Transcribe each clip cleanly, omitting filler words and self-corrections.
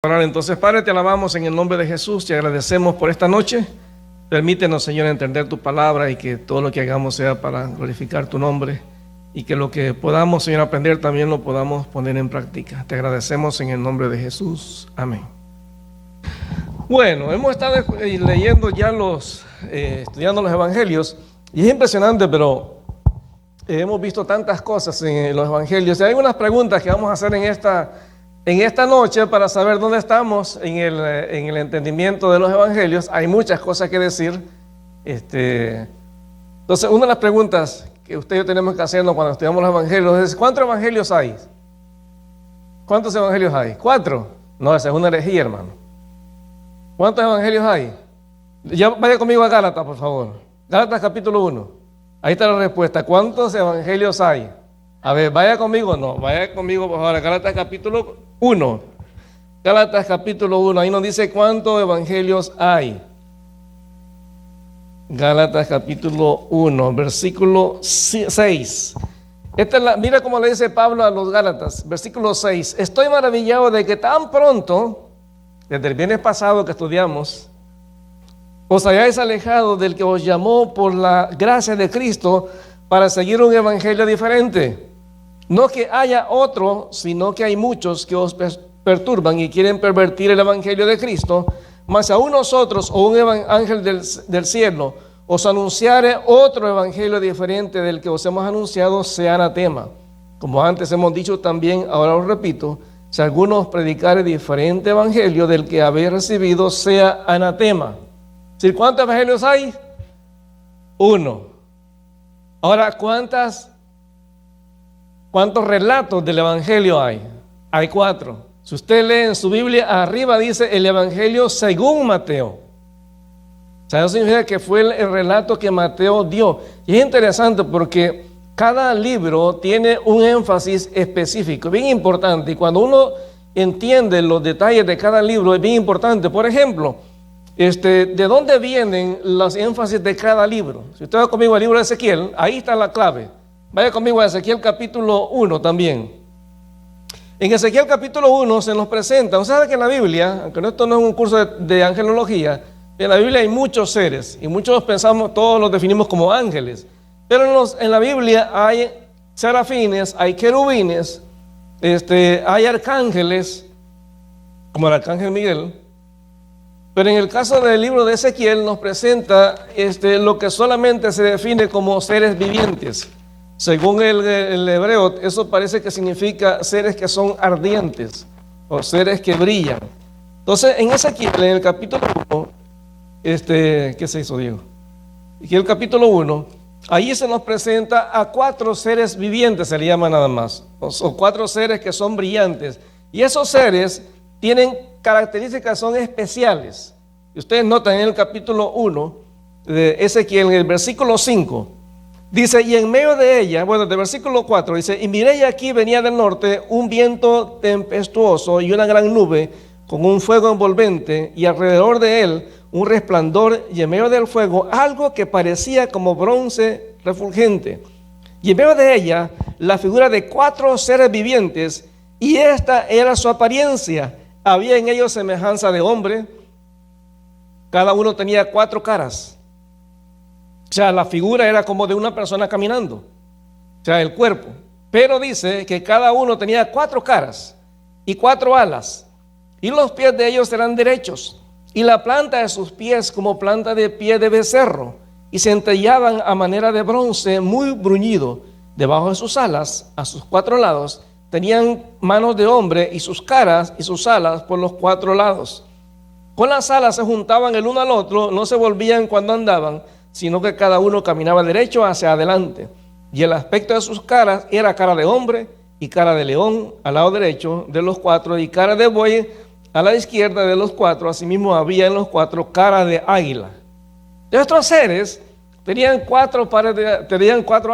Orar entonces, Padre, te alabamos en el nombre de Jesús, te agradecemos por esta noche. Permítenos, Señor, entender tu palabra y que todo lo que hagamos sea para glorificar tu nombre y que lo que podamos, Señor, aprender también lo podamos poner en práctica. Te agradecemos en el nombre de Jesús. Amén. Bueno, hemos estado leyendo ya estudiando los evangelios y es impresionante, pero hemos visto tantas cosas en los evangelios y hay unas preguntas que vamos a hacer en esta noche para saber dónde estamos en el entendimiento de los evangelios. Hay muchas cosas que decir. Entonces, una de las preguntas que usted y yo tenemos que hacernos cuando estudiamos los evangelios es: ¿cuántos evangelios hay? ¿Cuántos evangelios hay? ¿4? No, esa es una herejía, hermano. ¿Cuántos evangelios hay? Ya vaya conmigo a Gálatas, por favor. Gálatas capítulo 1. Ahí está la respuesta. ¿Cuántos evangelios hay? A ver, vaya conmigo, vaya conmigo por favor a Gálatas capítulo 1. Gálatas capítulo 1, ahí nos dice cuántos evangelios hay. Gálatas capítulo 1, versículo 6. Mira cómo le dice Pablo a los Gálatas, versículo 6. Estoy maravillado de que tan pronto, desde el viernes pasado que estudiamos, os hayáis alejado del que os llamó por la gracia de Cristo para seguir un evangelio diferente. No que haya otro, sino que hay muchos que os perturban y quieren pervertir el evangelio de Cristo. Mas aún nosotros o un ángel del cielo os anunciare otro evangelio diferente del que os hemos anunciado, sea anatema. Como antes hemos dicho también, ahora os repito, si alguno os predicare diferente evangelio del que habéis recibido, sea anatema. ¿Sí? ¿Cuántos evangelios hay? 1. Ahora, ¿cuántos relatos del evangelio hay? Hay 4. Si usted lee en su Biblia, arriba dice el evangelio según Mateo. O sea, eso significa que fue el relato que Mateo dio. Y es interesante porque cada libro tiene un énfasis específico, bien importante. Y cuando uno entiende los detalles de cada libro, es bien importante. Por ejemplo, ¿de dónde vienen los énfasis de cada libro? Si usted va conmigo al libro de Ezequiel, ahí está la clave. Vaya conmigo a Ezequiel capítulo 1 también. En Ezequiel capítulo 1 se nos presenta, usted sabe que en la Biblia, aunque esto no es un curso de angelología, en la Biblia hay muchos seres y muchos pensamos, todos los definimos como ángeles, pero en la Biblia hay serafines, hay querubines, hay arcángeles, como el arcángel Miguel. Pero en el caso del libro de Ezequiel nos presenta lo que solamente se define como seres vivientes. Según el hebreo, eso parece que significa seres que son ardientes o seres que brillan. Entonces, en Ezequiel, en el capítulo 1, ¿qué se hizo, Diego? Aquí el capítulo 1, ahí se nos presenta a 4 seres vivientes, se le llama nada más, o 4 seres que son brillantes. Y esos seres tienen características, son especiales. Y ustedes notan en el capítulo 1 de Ezequiel, en el versículo 5, dice: y en medio de ella, del versículo 4, dice: y miré, y aquí venía del norte un viento tempestuoso y una gran nube con un fuego envolvente, y alrededor de él un resplandor, y en medio del fuego algo que parecía como bronce refulgente. Y en medio de ella la figura de 4 seres vivientes, y esta era su apariencia. Había en ellos semejanza de hombre, cada uno tenía 4 caras. O sea, la figura era como de una persona caminando, o sea, el cuerpo. Pero dice que cada uno tenía 4 caras y 4 alas, y los pies de ellos eran derechos, y la planta de sus pies como planta de pie de becerro, y centellaban a manera de bronce muy bruñido. Debajo de sus alas, a sus 4 lados, tenían manos de hombre, y sus caras y sus alas por los 4 lados. Con las alas se juntaban el uno al otro, no se volvían cuando andaban, sino que cada uno caminaba derecho hacia adelante. Y el aspecto de sus caras era cara de hombre y cara de león al lado derecho de los 4, y cara de buey a la izquierda de los 4. Asimismo había en los 4 cara de águila. Estos seres tenían 4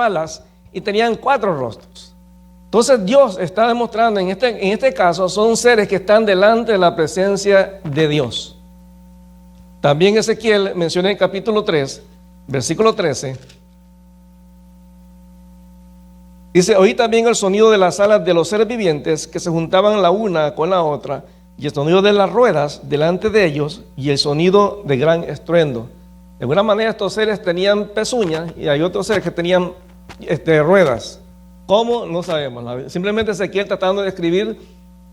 alas y tenían 4 rostros. Entonces Dios está demostrando en este caso son seres que están delante de la presencia de Dios. También Ezequiel menciona en capítulo 3, versículo 13, dice: oí también el sonido de las alas de los seres vivientes que se juntaban la una con la otra, y el sonido de las ruedas delante de ellos, y el sonido de gran estruendo. De alguna manera estos seres tenían pezuñas, y hay otros seres que tenían ruedas. ¿Cómo? No sabemos. Simplemente Ezequiel tratando de describir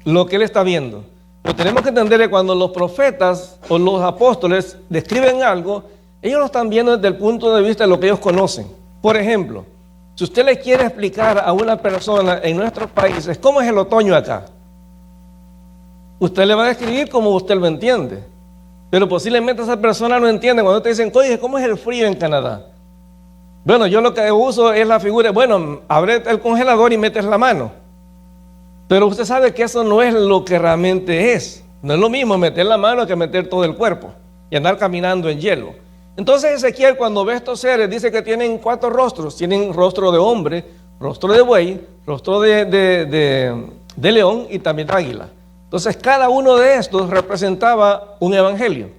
lo que él está viendo. Pero tenemos que entender que cuando los profetas o los apóstoles describen algo, ellos lo están viendo desde el punto de vista de lo que ellos conocen. Por ejemplo, si usted le quiere explicar a una persona en nuestros países cómo es el otoño acá, usted le va a describir como usted lo entiende. Pero posiblemente esa persona no entiende cuando te dicen, oye, ¿cómo es el frío en Canadá? Bueno, yo lo que uso es la figura, bueno, abre el congelador y metes la mano. Pero usted sabe que eso no es lo que realmente es. No es lo mismo meter la mano que meter todo el cuerpo y andar caminando en hielo. Entonces Ezequiel, cuando ve estos seres, dice que tienen 4 rostros. Tienen rostro de hombre, rostro de buey, rostro de león y también de águila. Entonces cada uno de estos representaba un evangelio.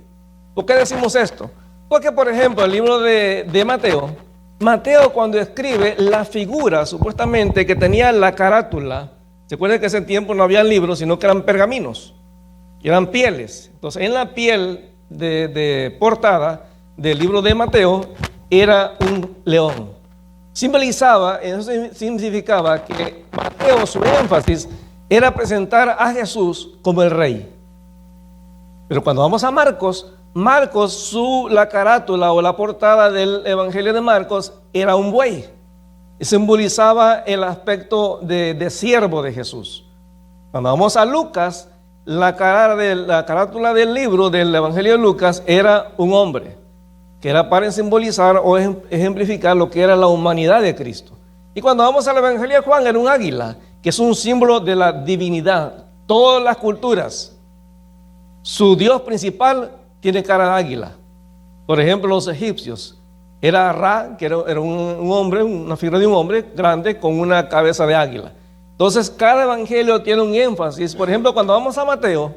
¿Por qué decimos esto? Porque, por ejemplo, el libro de Mateo cuando escribe la figura supuestamente que tenía la carátula, se acuerdan que en ese tiempo no había libros, sino que eran pergaminos, eran pieles. Entonces en la piel de portada del libro de Mateo era un león. Simbolizaba, eso significaba que Mateo, su énfasis era presentar a Jesús como el rey. Pero cuando vamos a Marcos, la carátula o la portada del Evangelio de Marcos era un buey. Simbolizaba el aspecto de siervo de Jesús. Cuando vamos a Lucas, la carátula del libro del Evangelio de Lucas era un hombre, que era para simbolizar o ejemplificar lo que era la humanidad de Cristo. Y cuando vamos al Evangelio de Juan, era un águila, que es un símbolo de la divinidad. Todas las culturas, su Dios principal tiene cara de águila. Por ejemplo, los egipcios, era Ra, que era un hombre, una figura de un hombre grande con una cabeza de águila. Entonces, cada evangelio tiene un énfasis. Por ejemplo, cuando vamos a Mateo,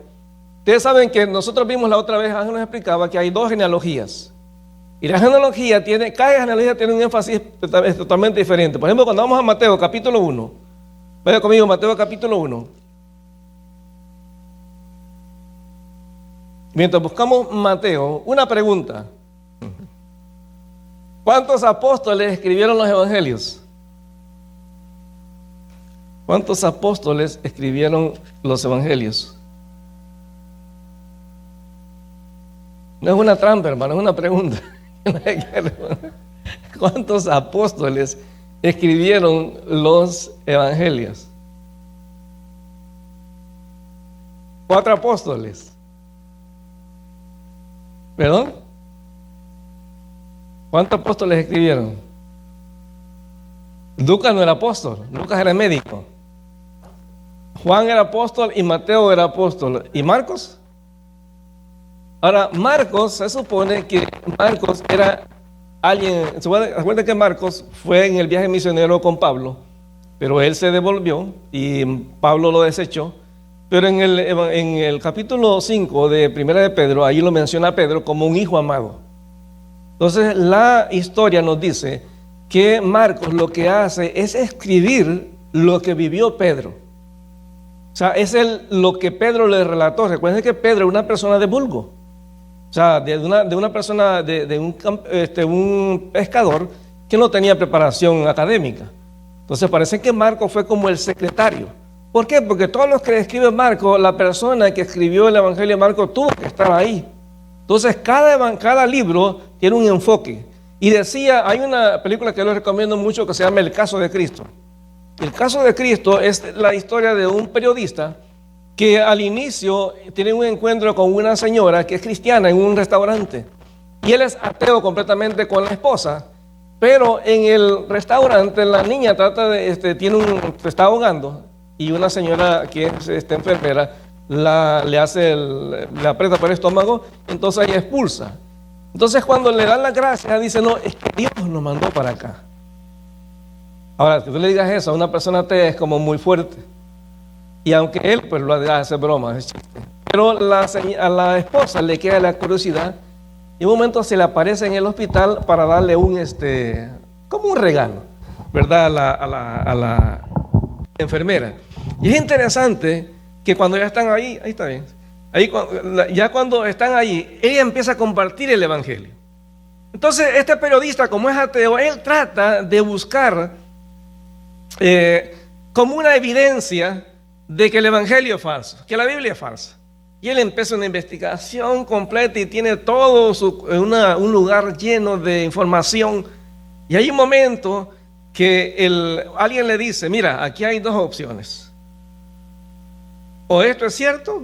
ustedes saben que nosotros vimos la otra vez, Ángel nos explicaba que hay 2 genealogías. Y la genealogía cada genealogía tiene un énfasis totalmente diferente. Por ejemplo, cuando vamos a Mateo capítulo 1, vaya conmigo, Mateo capítulo 1. Mientras buscamos Mateo, una pregunta. ¿Cuántos apóstoles escribieron los evangelios? ¿Cuántos apóstoles escribieron los evangelios? No es una trampa, hermano, es una pregunta. ¿Cuántos apóstoles escribieron los evangelios? 4 apóstoles. ¿Perdón? ¿Cuántos apóstoles escribieron? Lucas no era apóstol, Lucas era médico. Juan era apóstol y Mateo era apóstol. ¿Y Marcos? Ahora, Marcos, se supone que Marcos era alguien, recuerden que Marcos fue en el viaje misionero con Pablo, pero él se devolvió y Pablo lo desechó. Pero en el capítulo 5 de Primera de Pedro, ahí lo menciona Pedro como un hijo amado. Entonces la historia nos dice que Marcos lo que hace es escribir lo que vivió Pedro. O sea, es lo que Pedro le relató. Recuerden que Pedro es una persona de vulgo. O sea, de una persona, un pescador que no tenía preparación académica. Entonces parece que Marcos fue como el secretario. ¿Por qué? Porque todos los que escribe Marcos, la persona que escribió el Evangelio de Marcos tuvo que estar ahí. Entonces cada libro tiene un enfoque. Y decía, hay una película que les recomiendo mucho que se llama El Caso de Cristo. El Caso de Cristo es la historia de un periodista que al inicio tiene un encuentro con una señora que es cristiana en un restaurante. Y él es ateo completamente con la esposa, pero en el restaurante la niña se está ahogando y una señora que es enfermera le aprieta por el estómago, entonces ella expulsa. Entonces cuando le dan las gracias dice, no, es que Dios nos mandó para acá. Ahora, que tú le digas eso a una persona atea es como muy fuerte. Y aunque él pues lo hace broma, es chiste. Pero a la esposa le queda la curiosidad y un momento se le aparece en el hospital para darle como un regalo, ¿verdad? A la enfermera. Y es interesante que cuando ya están ahí está bien, Ahí, ya cuando están allí, ella empieza a compartir el evangelio. Entonces, este periodista, como es ateo, él trata de buscar como una evidencia de que el evangelio es falso, que la Biblia es falsa. Y él empieza una investigación completa y tiene todo un lugar lleno de información. Y hay un momento que alguien le dice, mira, aquí hay dos opciones. O esto es cierto,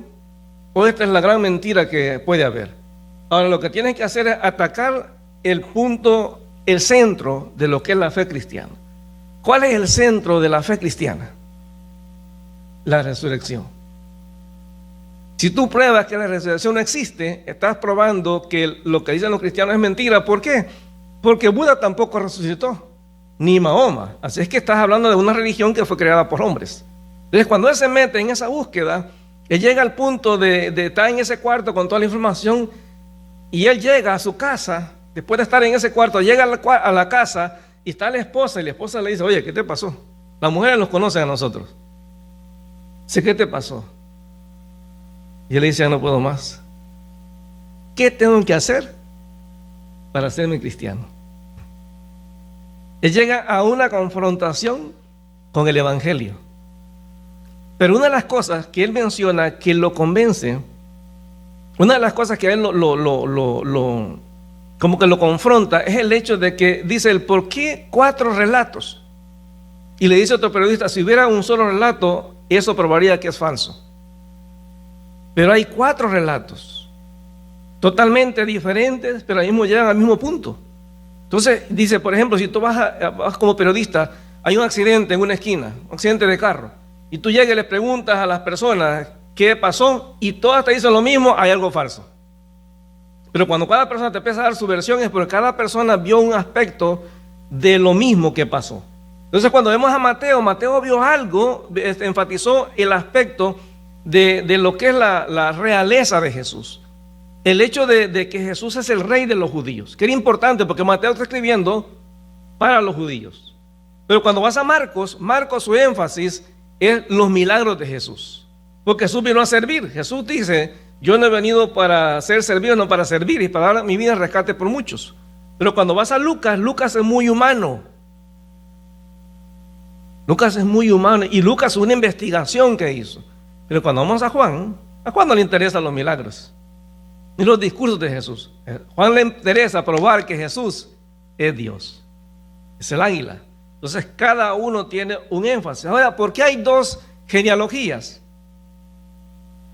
o esta es la gran mentira que puede haber. Ahora lo que tienes que hacer es atacar el punto, el centro de lo que es la fe cristiana. ¿Cuál es el centro de la fe cristiana? La resurrección. Si tú pruebas que la resurrección no existe, estás probando que lo que dicen los cristianos es mentira. ¿Por qué? Porque Buda tampoco resucitó, ni Mahoma. Así es que estás hablando de una religión que fue creada por hombres. Entonces, cuando él se mete en esa búsqueda, él llega al punto de estar en ese cuarto con toda la información, y él llega a su casa, después de estar en ese cuarto, llega a la casa y está la esposa, y la esposa le dice, oye, ¿qué te pasó? Las mujeres nos conocen a nosotros. Dice, ¿qué te pasó? Y él le dice, ya no puedo más. ¿Qué tengo que hacer para hacerme cristiano? Él llega a una confrontación con el evangelio. Pero una de las cosas que él menciona que lo convence, una de las cosas que a él como que lo confronta, es el hecho de que dice él, ¿por qué 4 relatos? Y le dice otro periodista, si hubiera un solo relato, eso probaría que es falso. Pero hay 4 relatos, totalmente diferentes, pero ahí mismo llegan al mismo punto. Entonces dice, por ejemplo, si tú vas como periodista, hay un accidente en una esquina, un accidente de carro, y tú llegas y le preguntas a las personas qué pasó, y todas te dicen lo mismo, hay algo falso. Pero cuando cada persona te empieza a dar su versión, es porque cada persona vio un aspecto de lo mismo que pasó. Entonces cuando vemos a Mateo vio algo, enfatizó el aspecto de lo que es la realeza de Jesús. El hecho de que Jesús es el rey de los judíos, que era importante porque Mateo está escribiendo para los judíos. Pero cuando vas a Marcos su énfasis es los milagros de Jesús. Porque Jesús vino a servir. Jesús dice, yo no he venido para ser servido, no para servir, y para dar mi vida en rescate por muchos. Pero cuando vas a Lucas es muy humano. Lucas es muy humano, y Lucas es una investigación que hizo. Pero cuando vamos a Juan no le interesan los milagros ni los discursos de Jesús. A Juan le interesa probar que Jesús es Dios, es el águila. Entonces cada uno tiene un énfasis. Ahora, ¿por qué hay 2 genealogías?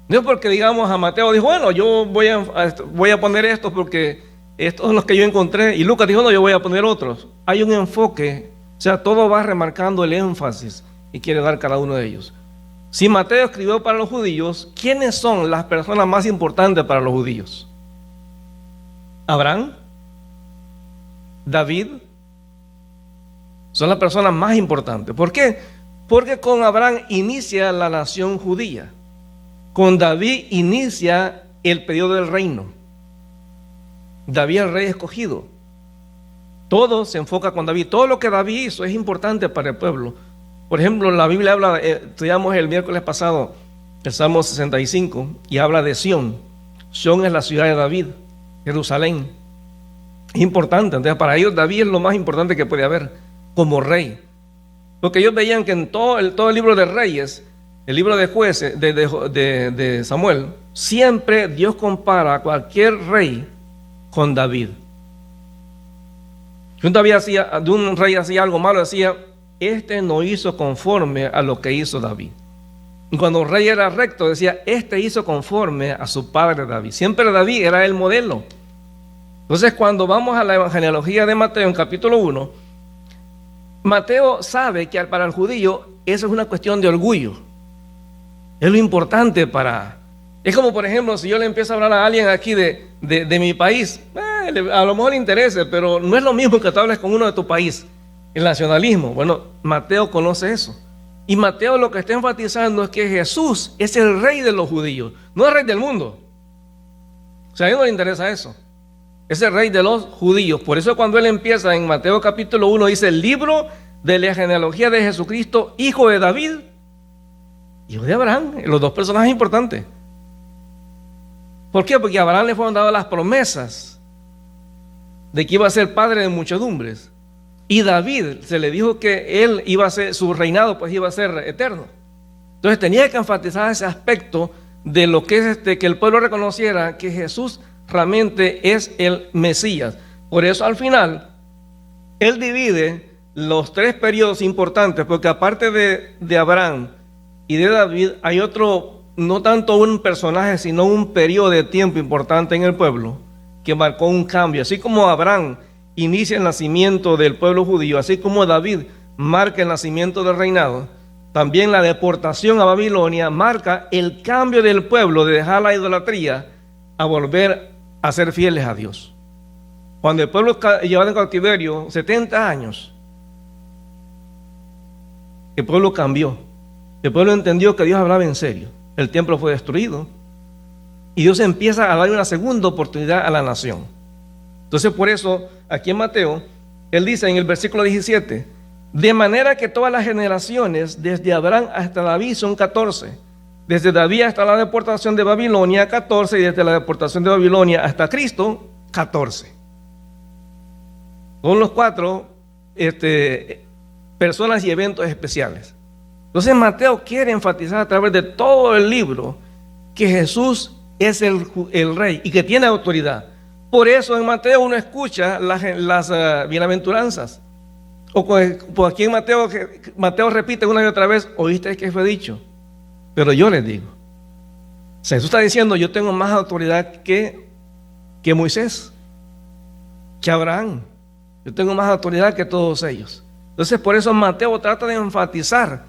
No es porque digamos a Mateo dijo, bueno, yo voy a poner estos porque estos son los que yo encontré, y Lucas dijo, no, yo voy a poner otros. Hay un enfoque, o sea, todo va remarcando el énfasis y quiere dar cada uno de ellos. Si Mateo escribió para los judíos, ¿quiénes son las personas más importantes para los judíos? Abraham, David, son las personas más importantes. ¿Por qué? Porque con Abraham inicia la nación judía. Con David inicia el periodo del reino. David es el rey escogido. Todo se enfoca con David. Todo lo que David hizo es importante para el pueblo. Por ejemplo, la Biblia habla, estudiamos el miércoles pasado el Salmo 65 y habla de Sión. Sión es la ciudad de David, Jerusalén. Es importante, entonces para ellos David es lo más importante que puede haber como rey. Porque ellos veían que en todo el libro de Reyes, el libro de Jueces, de Samuel, siempre Dios compara a cualquier rey con David. Si un rey hacía algo malo, decía, este no hizo conforme a lo que hizo David. Y cuando el rey era recto, decía, este hizo conforme a su padre David. Siempre David era el modelo. Entonces, cuando vamos a la genealogía de Mateo en capítulo 1, Mateo sabe que para el judío eso es una cuestión de orgullo. Es lo importante Es como, por ejemplo, si yo le empiezo a hablar a alguien aquí de mi país, a lo mejor le interese, pero no es lo mismo que tú hables con uno de tu país. El nacionalismo, bueno, Mateo conoce eso. Y Mateo lo que está enfatizando es que Jesús es el rey de los judíos, no el rey del mundo. O sea, a él no le interesa eso. Es el rey de los judíos. Por eso cuando él empieza en Mateo capítulo 1, dice el libro de la genealogía de Jesucristo, hijo de David, hijo de Abraham, los 2 personajes importantes. ¿Por qué? Porque a Abraham le fueron dadas las promesas de que iba a ser padre de muchedumbres. Y David se le dijo que él iba a ser, su reinado pues iba a ser eterno. Entonces tenía que enfatizar ese aspecto de lo que es que el pueblo reconociera que Jesús realmente es el Mesías. Por eso al final él divide los tres periodos importantes, porque aparte de Abraham y de David hay otro, no tanto un personaje, sino un periodo de tiempo importante en el pueblo que marcó un cambio. Así como Abraham inicia el nacimiento del pueblo judío, así como David marca el nacimiento del reinado, también la deportación a Babilonia marca el cambio del pueblo de dejar la idolatría a volver a ser fieles a Dios. Cuando el pueblo llevado en cautiverio 70 años, el pueblo cambió. El pueblo entendió que Dios hablaba en serio. El templo fue destruido y Dios empieza a dar una segunda oportunidad a la nación. Entonces por eso aquí en Mateo él dice en el versículo 17: de manera que todas las generaciones desde Abraham hasta David son 14, desde David hasta la deportación de Babilonia 14, y desde la deportación de Babilonia hasta Cristo 14. Son los 4 personas y eventos especiales. Entonces Mateo quiere enfatizar a través de todo el libro que Jesús es el rey y que tiene autoridad. Por eso en Mateo uno escucha las bienaventuranzas. O por aquí en Mateo repite una y otra vez: oíste que fue dicho, pero yo les digo. O sea, Jesús está diciendo: yo tengo más autoridad que Moisés, que Abraham. Yo tengo más autoridad que todos ellos. Entonces por eso Mateo trata de enfatizar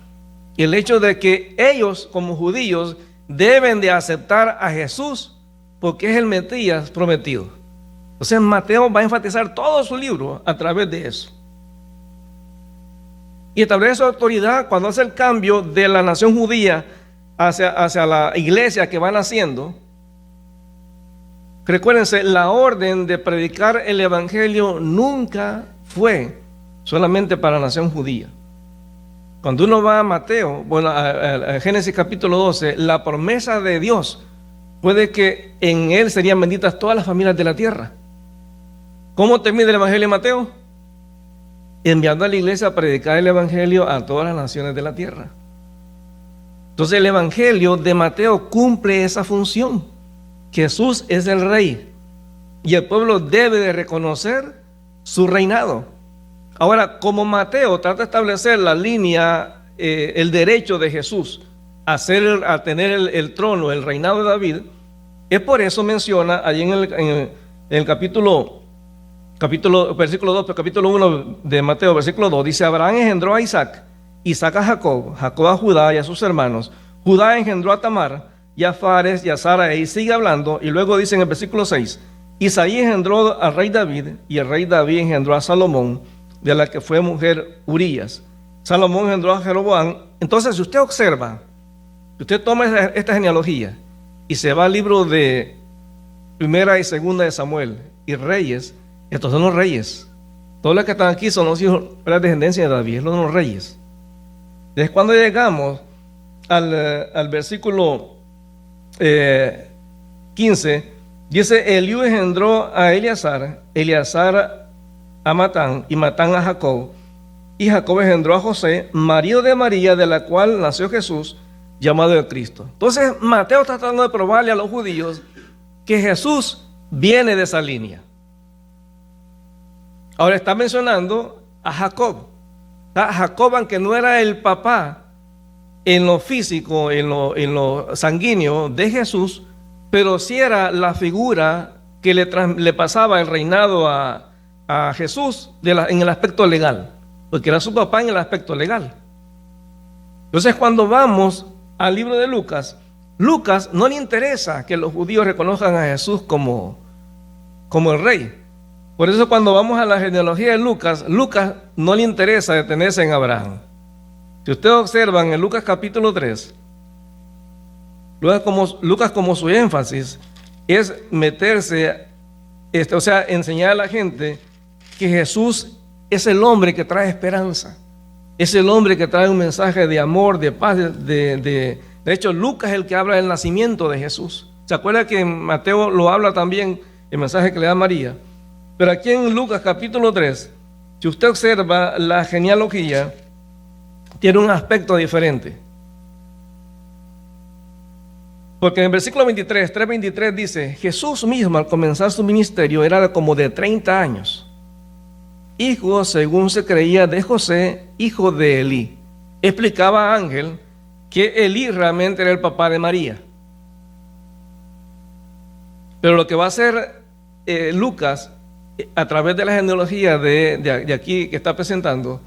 el hecho de que ellos como judíos deben de aceptar a Jesús porque es el Mesías prometido. Entonces Mateo va a enfatizar todo su libro a través de eso. Y establece su autoridad cuando hace el cambio de la nación judía hacia la iglesia que van haciendo. Recuérdense, la orden de predicar el evangelio nunca fue solamente para la nación judía. Cuando uno va a Mateo, a Génesis capítulo 12, la promesa de Dios fue de que en él serían benditas todas las familias de la tierra. ¿Cómo termina el evangelio de Mateo? Enviando a la iglesia a predicar el evangelio a todas las naciones de la tierra. Entonces el evangelio de Mateo cumple esa función. Jesús es el rey y el pueblo debe de reconocer su reinado. Ahora, como Mateo trata de establecer la línea, el derecho de Jesús a tener el trono, el reinado de David, es por eso menciona allí en el versículo 1 de Mateo, versículo 2, dice: Abraham engendró a Isaac, Isaac a Jacob, Jacob a Judá y a sus hermanos, Judá engendró a Tamar y a Fares y a Sara, y sigue hablando, y luego dice en el versículo 6: Isaí engendró al rey David, y el rey David engendró a Salomón, de la que fue mujer Urías. Salomón engendró a Jeroboam. Entonces, si usted observa, si usted toma esta genealogía y se va al libro de Primera y Segunda de Samuel y Reyes, estos son los reyes. Todos los que están aquí son los hijos de la descendencia de David, son los reyes. Desde cuando llegamos al versículo 15, dice: Eliú engendró a Eleazar, Eleazar a Matán, y Matán a Jacob, y Jacob engendró a José, marido de María, de la cual nació Jesús, llamado el Cristo. Entonces Mateo está tratando de probarle a los judíos que Jesús viene de esa línea. Ahora está mencionando a Jacob. Jacob, aunque no era el papá en lo físico, en lo sanguíneo de Jesús, pero sí era la figura que le pasaba el reinado a Jesús en el aspecto legal, porque era su papá en el aspecto legal. Entonces cuando vamos al libro de Lucas no le interesa que los judíos reconozcan a Jesús como el rey. Por eso cuando vamos a la genealogía de Lucas no le interesa detenerse en Abraham. Si ustedes observan en Lucas capítulo 3, Lucas como su énfasis es meterse, enseñar a la gente que Jesús es el hombre que trae esperanza, es el hombre que trae un mensaje de amor, de paz, de hecho Lucas es el que habla del nacimiento de Jesús. ¿Se acuerda que Mateo lo habla también, el mensaje que le da María? Pero aquí en Lucas capítulo 3, si usted observa la genealogía, tiene un aspecto diferente. Porque en el versículo 3:23 dice, Jesús mismo al comenzar su ministerio era como de 30 años, hijo, según se creía, de José, hijo de Elí. Explicaba Ángel que Elí realmente era el papá de María. Pero lo que va a hacer Lucas, a través de la genealogía de aquí que está presentando,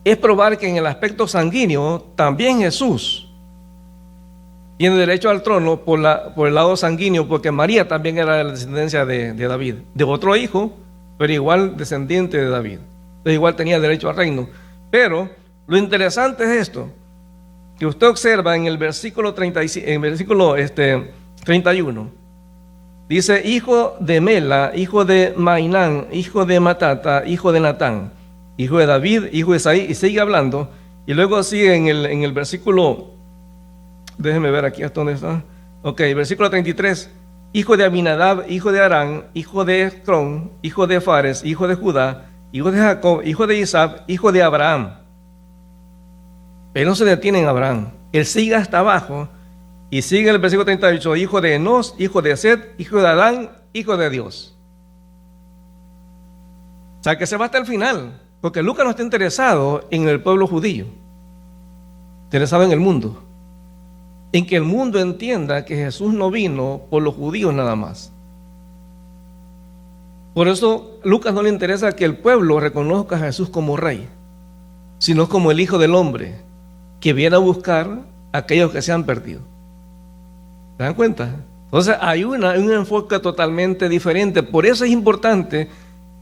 es probar que en el aspecto sanguíneo, también Jesús tiene derecho al trono por el lado sanguíneo, porque María también era de la descendencia de David, de otro hijo, pero igual descendiente de David. Entonces igual tenía derecho al reino. Pero lo interesante es esto, que usted observa en el versículo 31, dice, hijo de Mela, hijo de Mainán, hijo de Matata, hijo de Natán, hijo de David, hijo de Isaí, y sigue hablando, y luego sigue en el versículo, déjenme ver aquí hasta dónde está, versículo 33, hijo de Aminadab, hijo de Arán, hijo de Escrón, hijo de Fares, hijo de Judá, hijo de Jacob, hijo de Isaac, hijo de Abraham. Pero no se detiene en Abraham, él sigue hasta abajo, y sigue en el versículo 38, hijo de Enos, hijo de Set, hijo de Adán, hijo de Dios. O sea, que se va hasta el final, porque Lucas no está interesado en el pueblo judío, interesado en el mundo, en que el mundo entienda que Jesús no vino por los judíos nada más. Por eso Lucas no le interesa que el pueblo reconozca a Jesús como rey, sino como el Hijo del Hombre, que viene a buscar a aquellos que se han perdido. ¿Se dan cuenta? Entonces hay un enfoque totalmente diferente. Por eso es importante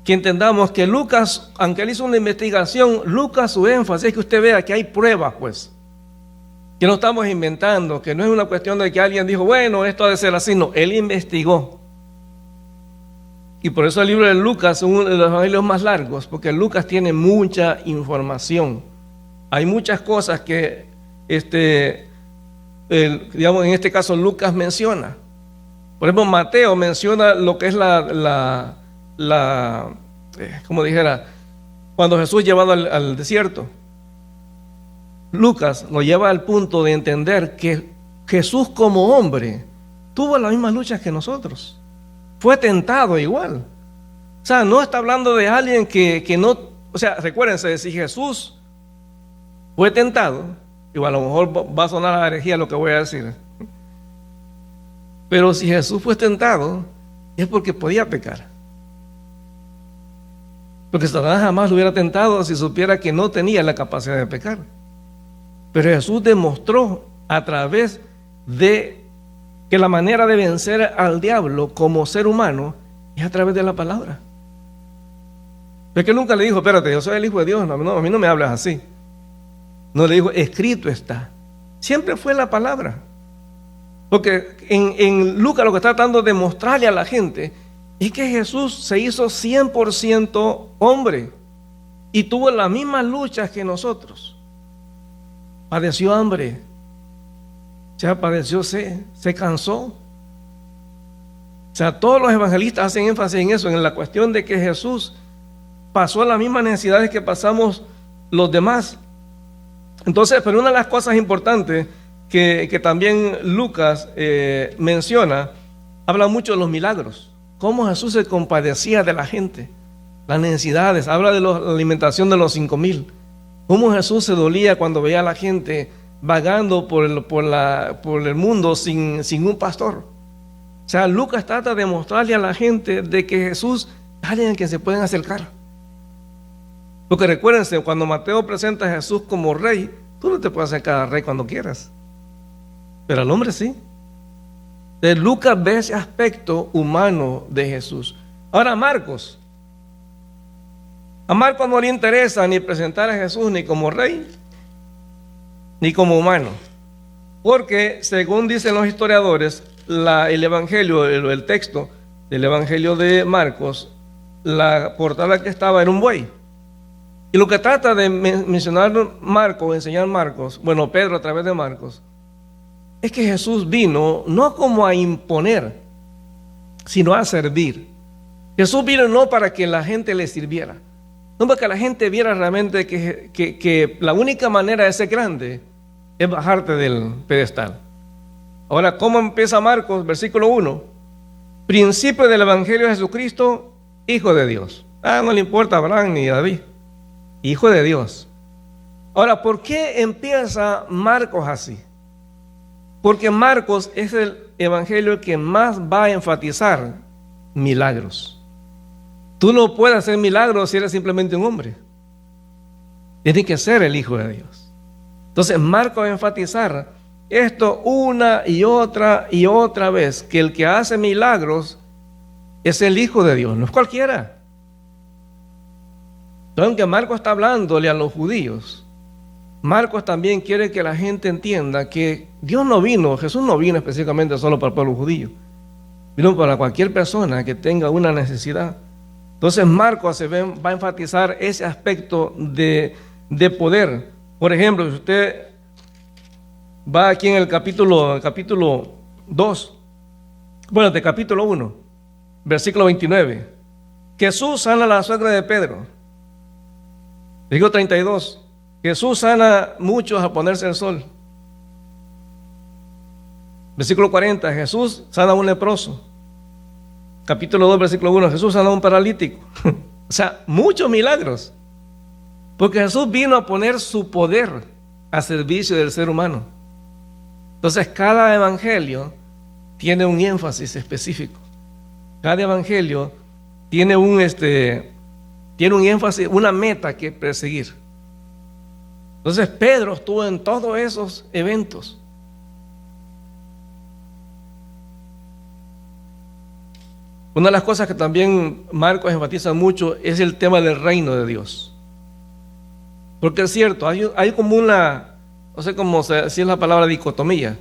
que entendamos que Lucas, aunque él hizo una investigación, Lucas, su énfasis es que usted vea que hay pruebas, pues, que no estamos inventando, que no es una cuestión de que alguien dijo, bueno, esto ha de ser así. No, él investigó. Y por eso el libro de Lucas es uno de los evangelios más largos, porque Lucas tiene mucha información. Hay muchas cosas que, digamos, en este caso Lucas menciona. Por ejemplo, Mateo menciona lo que es como dijera, cuando Jesús es llevado al desierto. Lucas nos lleva al punto de entender que Jesús como hombre tuvo las mismas luchas que nosotros. Fue tentado igual. O sea, no está hablando de alguien que no... O sea, recuérdense, si Jesús fue tentado, igual a lo mejor va a sonar a herejía lo que voy a decir, pero si Jesús fue tentado, es porque podía pecar. Porque Satanás jamás lo hubiera tentado si supiera que no tenía la capacidad de pecar. Pero Jesús demostró a través de que la manera de vencer al diablo como ser humano es a través de la palabra. Es que nunca le dijo, espérate, yo soy el Hijo de Dios, no, a mí no me hablas así. No, le dijo, escrito está. Siempre fue la palabra. Porque en Lucas lo que está tratando de mostrarle a la gente es que Jesús se hizo 100% hombre y tuvo las mismas luchas que nosotros. Padeció hambre, padeció sed, se cansó. O sea, todos los evangelistas hacen énfasis en eso, en la cuestión de que Jesús pasó las mismas necesidades que pasamos los demás. Entonces, pero una de las cosas importantes que también Lucas menciona, habla mucho de los milagros, cómo Jesús se compadecía de la gente, las necesidades, habla de la alimentación de los 5,000, cómo Jesús se dolía cuando veía a la gente vagando por el mundo sin un pastor. O sea, Lucas trata de mostrarle a la gente de que Jesús es alguien al que se pueden acercar. Porque recuérdense, cuando Mateo presenta a Jesús como rey, tú no te puedes acercar al rey cuando quieras, pero al hombre sí. Entonces, Lucas ve ese aspecto humano de Jesús. Ahora a Marcos no le interesa ni presentar a Jesús ni como rey, ni como humano, porque según dicen los historiadores, el evangelio, el texto del evangelio de Marcos, la portada que estaba era un buey. Y lo que trata de mencionar Marcos, enseñar Marcos, bueno, Pedro a través de Marcos, es que Jesús vino no como a imponer, sino a servir. Jesús vino no para que la gente le sirviera, no para que la gente viera realmente que la única manera de ser grande es bajarte del pedestal. Ahora, ¿cómo empieza Marcos? Versículo 1. Principio del Evangelio de Jesucristo, Hijo de Dios. No le importa a Abraham ni a David. Hijo de Dios. Ahora, ¿por qué empieza Marcos así? Porque Marcos es el evangelio que más va a enfatizar milagros. Tú no puedes hacer milagros si eres simplemente un hombre. Tienes que ser el Hijo de Dios. Entonces Marcos va a enfatizar esto una y otra vez, que el que hace milagros es el Hijo de Dios, no es cualquiera. Entonces, aunque Marcos está hablándole a los judíos, Marcos también quiere que la gente entienda que Jesús no vino específicamente solo para el pueblo judío, vino para cualquier persona que tenga una necesidad. Entonces Marcos va a enfatizar ese aspecto de poder. Por ejemplo, si usted va aquí en el capítulo 2, de capítulo 1, versículo 29, Jesús sana a la suegra de Pedro. Versículo 32, Jesús sana a muchos a ponerse el sol. Versículo 40, Jesús sana a un leproso. Capítulo 2, versículo 1, Jesús sana a un paralítico. O sea, muchos milagros. Porque Jesús vino a poner su poder a servicio del ser humano. Entonces, cada evangelio tiene un énfasis específico. Cada evangelio tiene un énfasis, una meta que perseguir. Entonces, Pedro estuvo en todos esos eventos. Una de las cosas que también Marcos enfatiza mucho es el tema del reino de Dios. Porque es cierto, hay como una, no sé cómo si es la palabra dicotomía,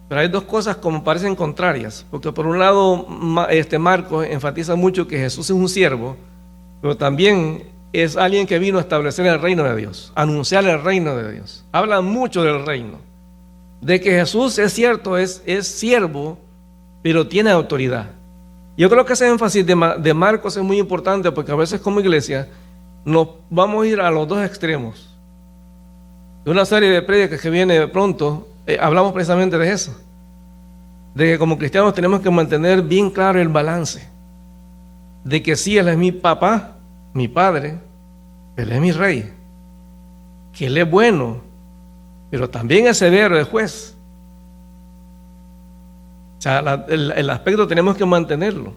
pero hay dos cosas como parecen contrarias. Porque por un lado, Marcos enfatiza mucho que Jesús es un siervo, pero también es alguien que vino a establecer el reino de Dios, anunciar el reino de Dios. Habla mucho del reino, de que Jesús es cierto, es siervo, pero tiene autoridad. Yo creo que ese énfasis de Marcos es muy importante, porque a veces como iglesia nos vamos a ir a los dos extremos. De una serie de prédicas que viene pronto, hablamos precisamente de eso, de que como cristianos tenemos que mantener bien claro el balance, de que sí, Él es mi papá, mi padre, Él es mi rey, que Él es bueno, pero también es severo, es juez. O sea, el aspecto tenemos que mantenerlo.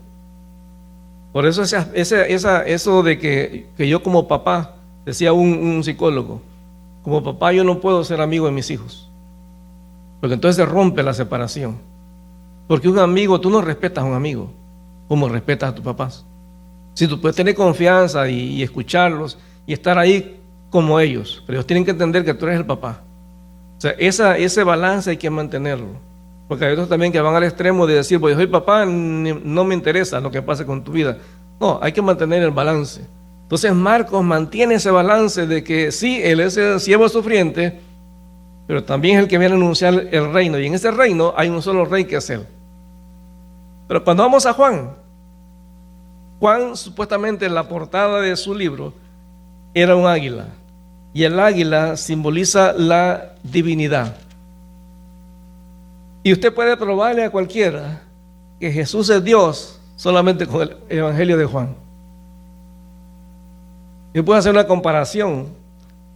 Por eso eso de que yo como papá, decía un psicólogo, como papá yo no puedo ser amigo de mis hijos, porque entonces se rompe la separación. Porque un amigo, tú no respetas a un amigo como respetas a tus papás. Si tú puedes tener confianza y escucharlos y estar ahí como ellos, pero ellos tienen que entender que tú eres el papá. O sea, ese balance hay que mantenerlo. Porque hay otros también que van al extremo de decir, pues yo soy papá, no me interesa lo que pase con tu vida. No, hay que mantener el balance. Entonces Marcos mantiene ese balance de que sí, Él es el siervo sufriente, pero también es el que viene a anunciar el reino. Y en ese reino hay un solo rey que es Él. Pero cuando vamos a Juan supuestamente en la portada de su libro era un águila. Y el águila simboliza la divinidad. Y usted puede probarle a cualquiera que Jesús es Dios solamente con el Evangelio de Juan. Yo puedo hacer una comparación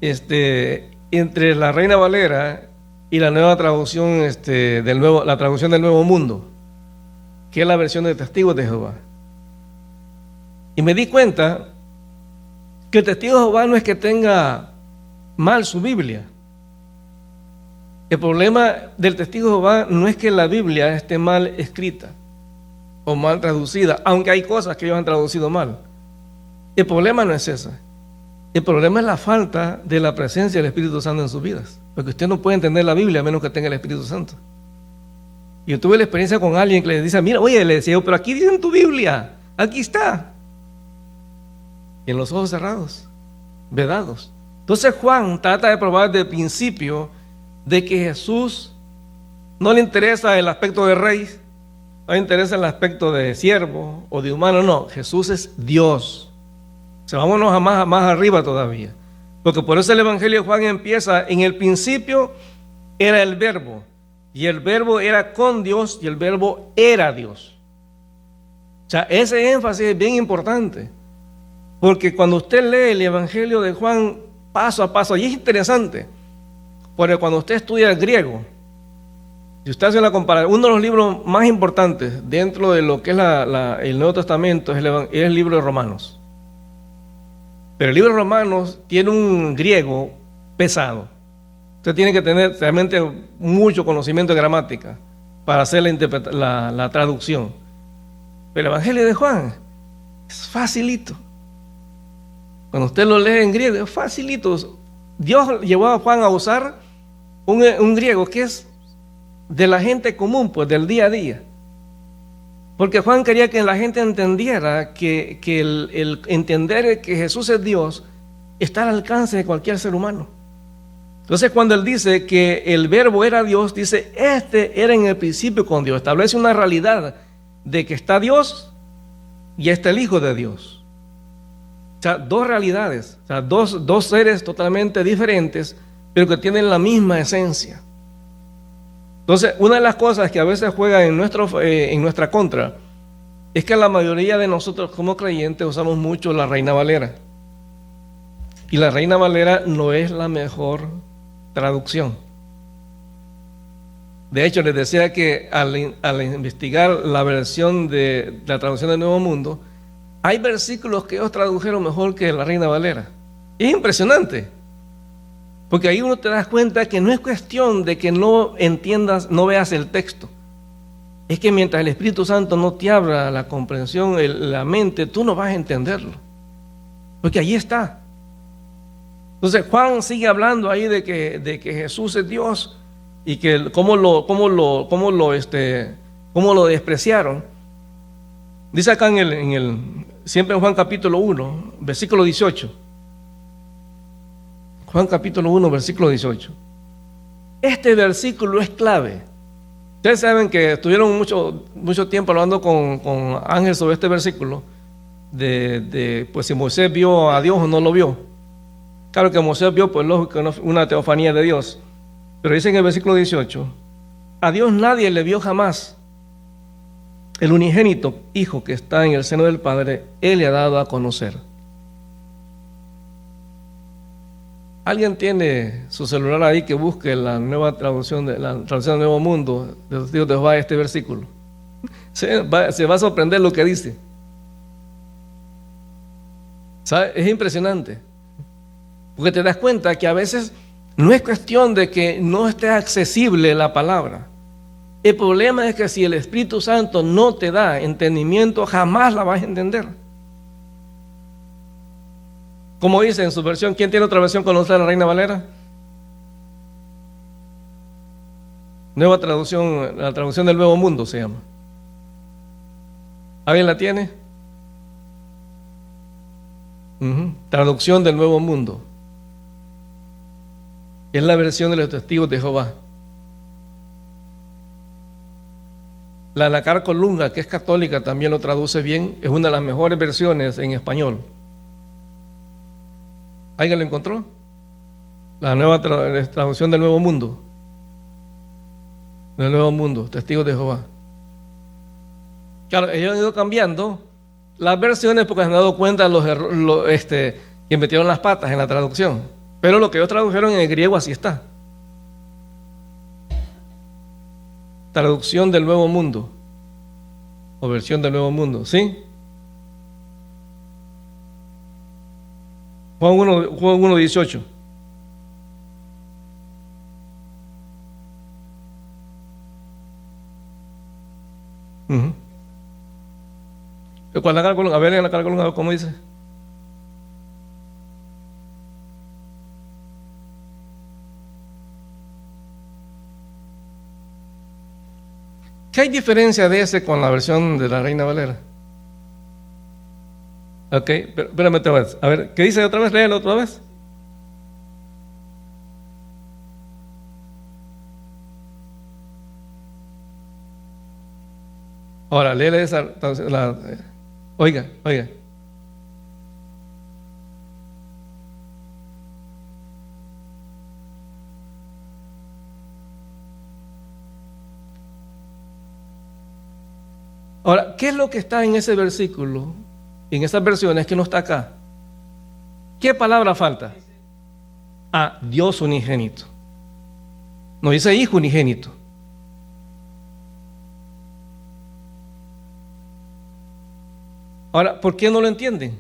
entre la Reina Valera y la nueva traducción, la traducción del Nuevo Mundo, que es la versión de Testigos de Jehová. Y me di cuenta que el Testigo de Jehová no es que tenga mal su Biblia. El problema del Testigo de Jehová no es que la Biblia esté mal escrita o mal traducida, aunque hay cosas que ellos han traducido mal. El problema no es ese. El problema es la falta de la presencia del Espíritu Santo en sus vidas. Porque usted no puede entender la Biblia a menos que tenga el Espíritu Santo. Y yo tuve la experiencia con alguien que le dice, mira, oye, le decía yo, pero aquí dice en tu Biblia, aquí está. Y en los ojos cerrados, vedados. Entonces Juan trata de probar desde el principio de que Jesús No le interesa el aspecto de rey, no le interesa el aspecto de siervo o de humano, no. Jesús es Dios. O sea, vámonos a más arriba todavía. Porque por eso el Evangelio de Juan empieza: en el principio era el verbo, y el verbo era con Dios, y el verbo era Dios. O sea, ese énfasis es bien importante. Porque cuando usted lee el Evangelio de Juan paso a paso, y es interesante, porque cuando usted estudia el griego, si usted hace una comparación, uno de los libros más importantes dentro de lo que es el Nuevo Testamento es el libro de Romanos. Pero el libro de Romanos tiene un griego pesado. Usted tiene que tener realmente mucho conocimiento de gramática para hacer la traducción. Pero el Evangelio de Juan es facilito. Cuando usted lo lee en griego, es facilito. Dios llevó a Juan a usar un griego que es de la gente común, pues del día a día. Porque Juan quería que la gente entendiera que el entender que Jesús es Dios está al alcance de cualquier ser humano. Entonces, cuando él dice que el verbo era Dios, dice, este era en el principio con Dios. Establece una realidad de que está Dios y está el Hijo de Dios. O sea, dos realidades, o sea, dos seres totalmente diferentes, pero que tienen la misma esencia. Entonces, una de las cosas que a veces juega en nuestra contra es que la mayoría de nosotros como creyentes usamos mucho la Reina Valera. Y la Reina Valera no es la mejor traducción. De hecho, les decía que al investigar la versión de la traducción del Nuevo Mundo, hay versículos que ellos tradujeron mejor que la Reina Valera. Es impresionante. Porque ahí uno te das cuenta que no es cuestión de que no entiendas, no veas el texto. Es que mientras el Espíritu Santo no te abra la comprensión, la mente, tú no vas a entenderlo. Porque ahí está. Entonces Juan sigue hablando ahí de que Jesús es Dios y que cómo lo despreciaron. Dice acá siempre en Juan capítulo 1, versículo 18. Juan capítulo 1, versículo 18. Este versículo es clave. Ustedes saben que estuvieron mucho tiempo hablando con Ángel sobre este versículo, pues si Moisés vio a Dios o no lo vio. Claro que Moisés vio, pues lógico, una teofanía de Dios. Pero dice en el versículo 18, a Dios nadie le vio jamás. El unigénito Hijo que está en el seno del Padre, Él le ha dado a conocer. ¿Alguien tiene su celular ahí que busque la nueva traducción del Nuevo Mundo de los Testigos de Jehová, este versículo? Se va a sorprender lo que dice. ¿Sabe? Es impresionante. Porque te das cuenta que a veces no es cuestión de que no esté accesible la palabra. El problema es que si el Espíritu Santo no te da entendimiento, jamás la vas a entender. Como dice en su versión, ¿quién tiene otra versión con la Reina Valera? Nueva traducción, la traducción del Nuevo Mundo se llama. ¿Alguien la tiene? Traducción del Nuevo Mundo. Es la versión de los Testigos de Jehová. La Nacar Colunga, que es católica, también lo traduce bien. Es una de las mejores versiones en español. ¿Alguien lo encontró? La nueva traducción del Nuevo Mundo. Del Nuevo Mundo, Testigos de Jehová. Claro, ellos han ido cambiando las versiones porque se han dado cuenta que metieron las patas en la traducción. Pero lo que ellos tradujeron en el griego así está. Traducción del Nuevo Mundo. O versión del Nuevo Mundo, ¿sí? Juan 1, 18. A ver en la columna, ¿cómo dice? ¿Qué hay diferencia de ese con la versión de la Reina Valera? Ok, espérame otra vez. A ver, ¿qué dice otra vez? Léelo otra vez. Ahora, léele esa. Oiga, oiga. Ahora, ¿qué es lo que está en ese versículo, en esas versiones que no está acá? ¿Qué palabra falta? Ah, Dios unigénito. No dice hijo unigénito. Ahora, ¿por qué no lo entienden?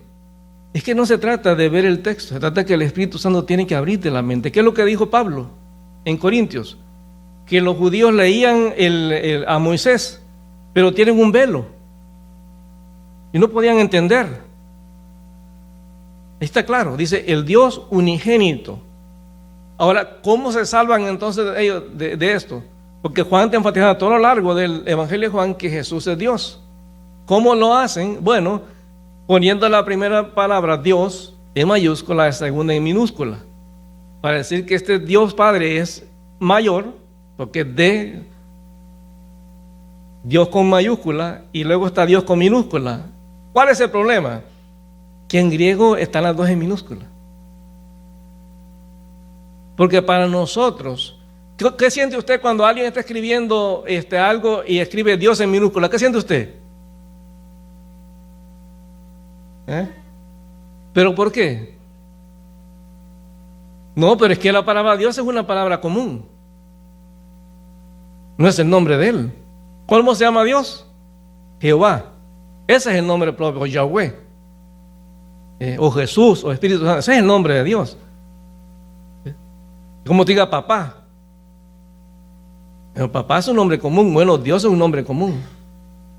Es que no se trata de ver el texto, se trata de que el Espíritu Santo tiene que abrirte la mente. ¿Qué es lo que dijo Pablo en Corintios? Que los judíos leían a Moisés, pero tienen un velo y no podían entender. Ahí está claro, dice el Dios unigénito. Ahora, ¿cómo se salvan entonces ellos de esto? Porque Juan te enfatiza a todo lo largo del Evangelio de Juan que Jesús es Dios. ¿Cómo lo hacen? Bueno, poniendo la primera palabra Dios en mayúscula, la segunda en minúscula, para decir que este Dios Padre es mayor, porque de Dios con mayúscula y luego está Dios con minúscula. ¿Cuál es el problema? Que en griego están las dos en minúscula. Porque para nosotros, ¿qué siente usted cuando alguien está escribiendo algo y escribe Dios en minúscula? ¿Qué siente usted? ¿Pero por qué? No, pero es que la palabra Dios es una palabra común. No es el nombre de Él. ¿Cómo se llama Dios? Jehová. Ese es el nombre propio, o Yahweh. O Jesús, o Espíritu Santo. Ese es el nombre de Dios. Como te diga papá. Pero papá es un nombre común. Bueno, Dios es un nombre común.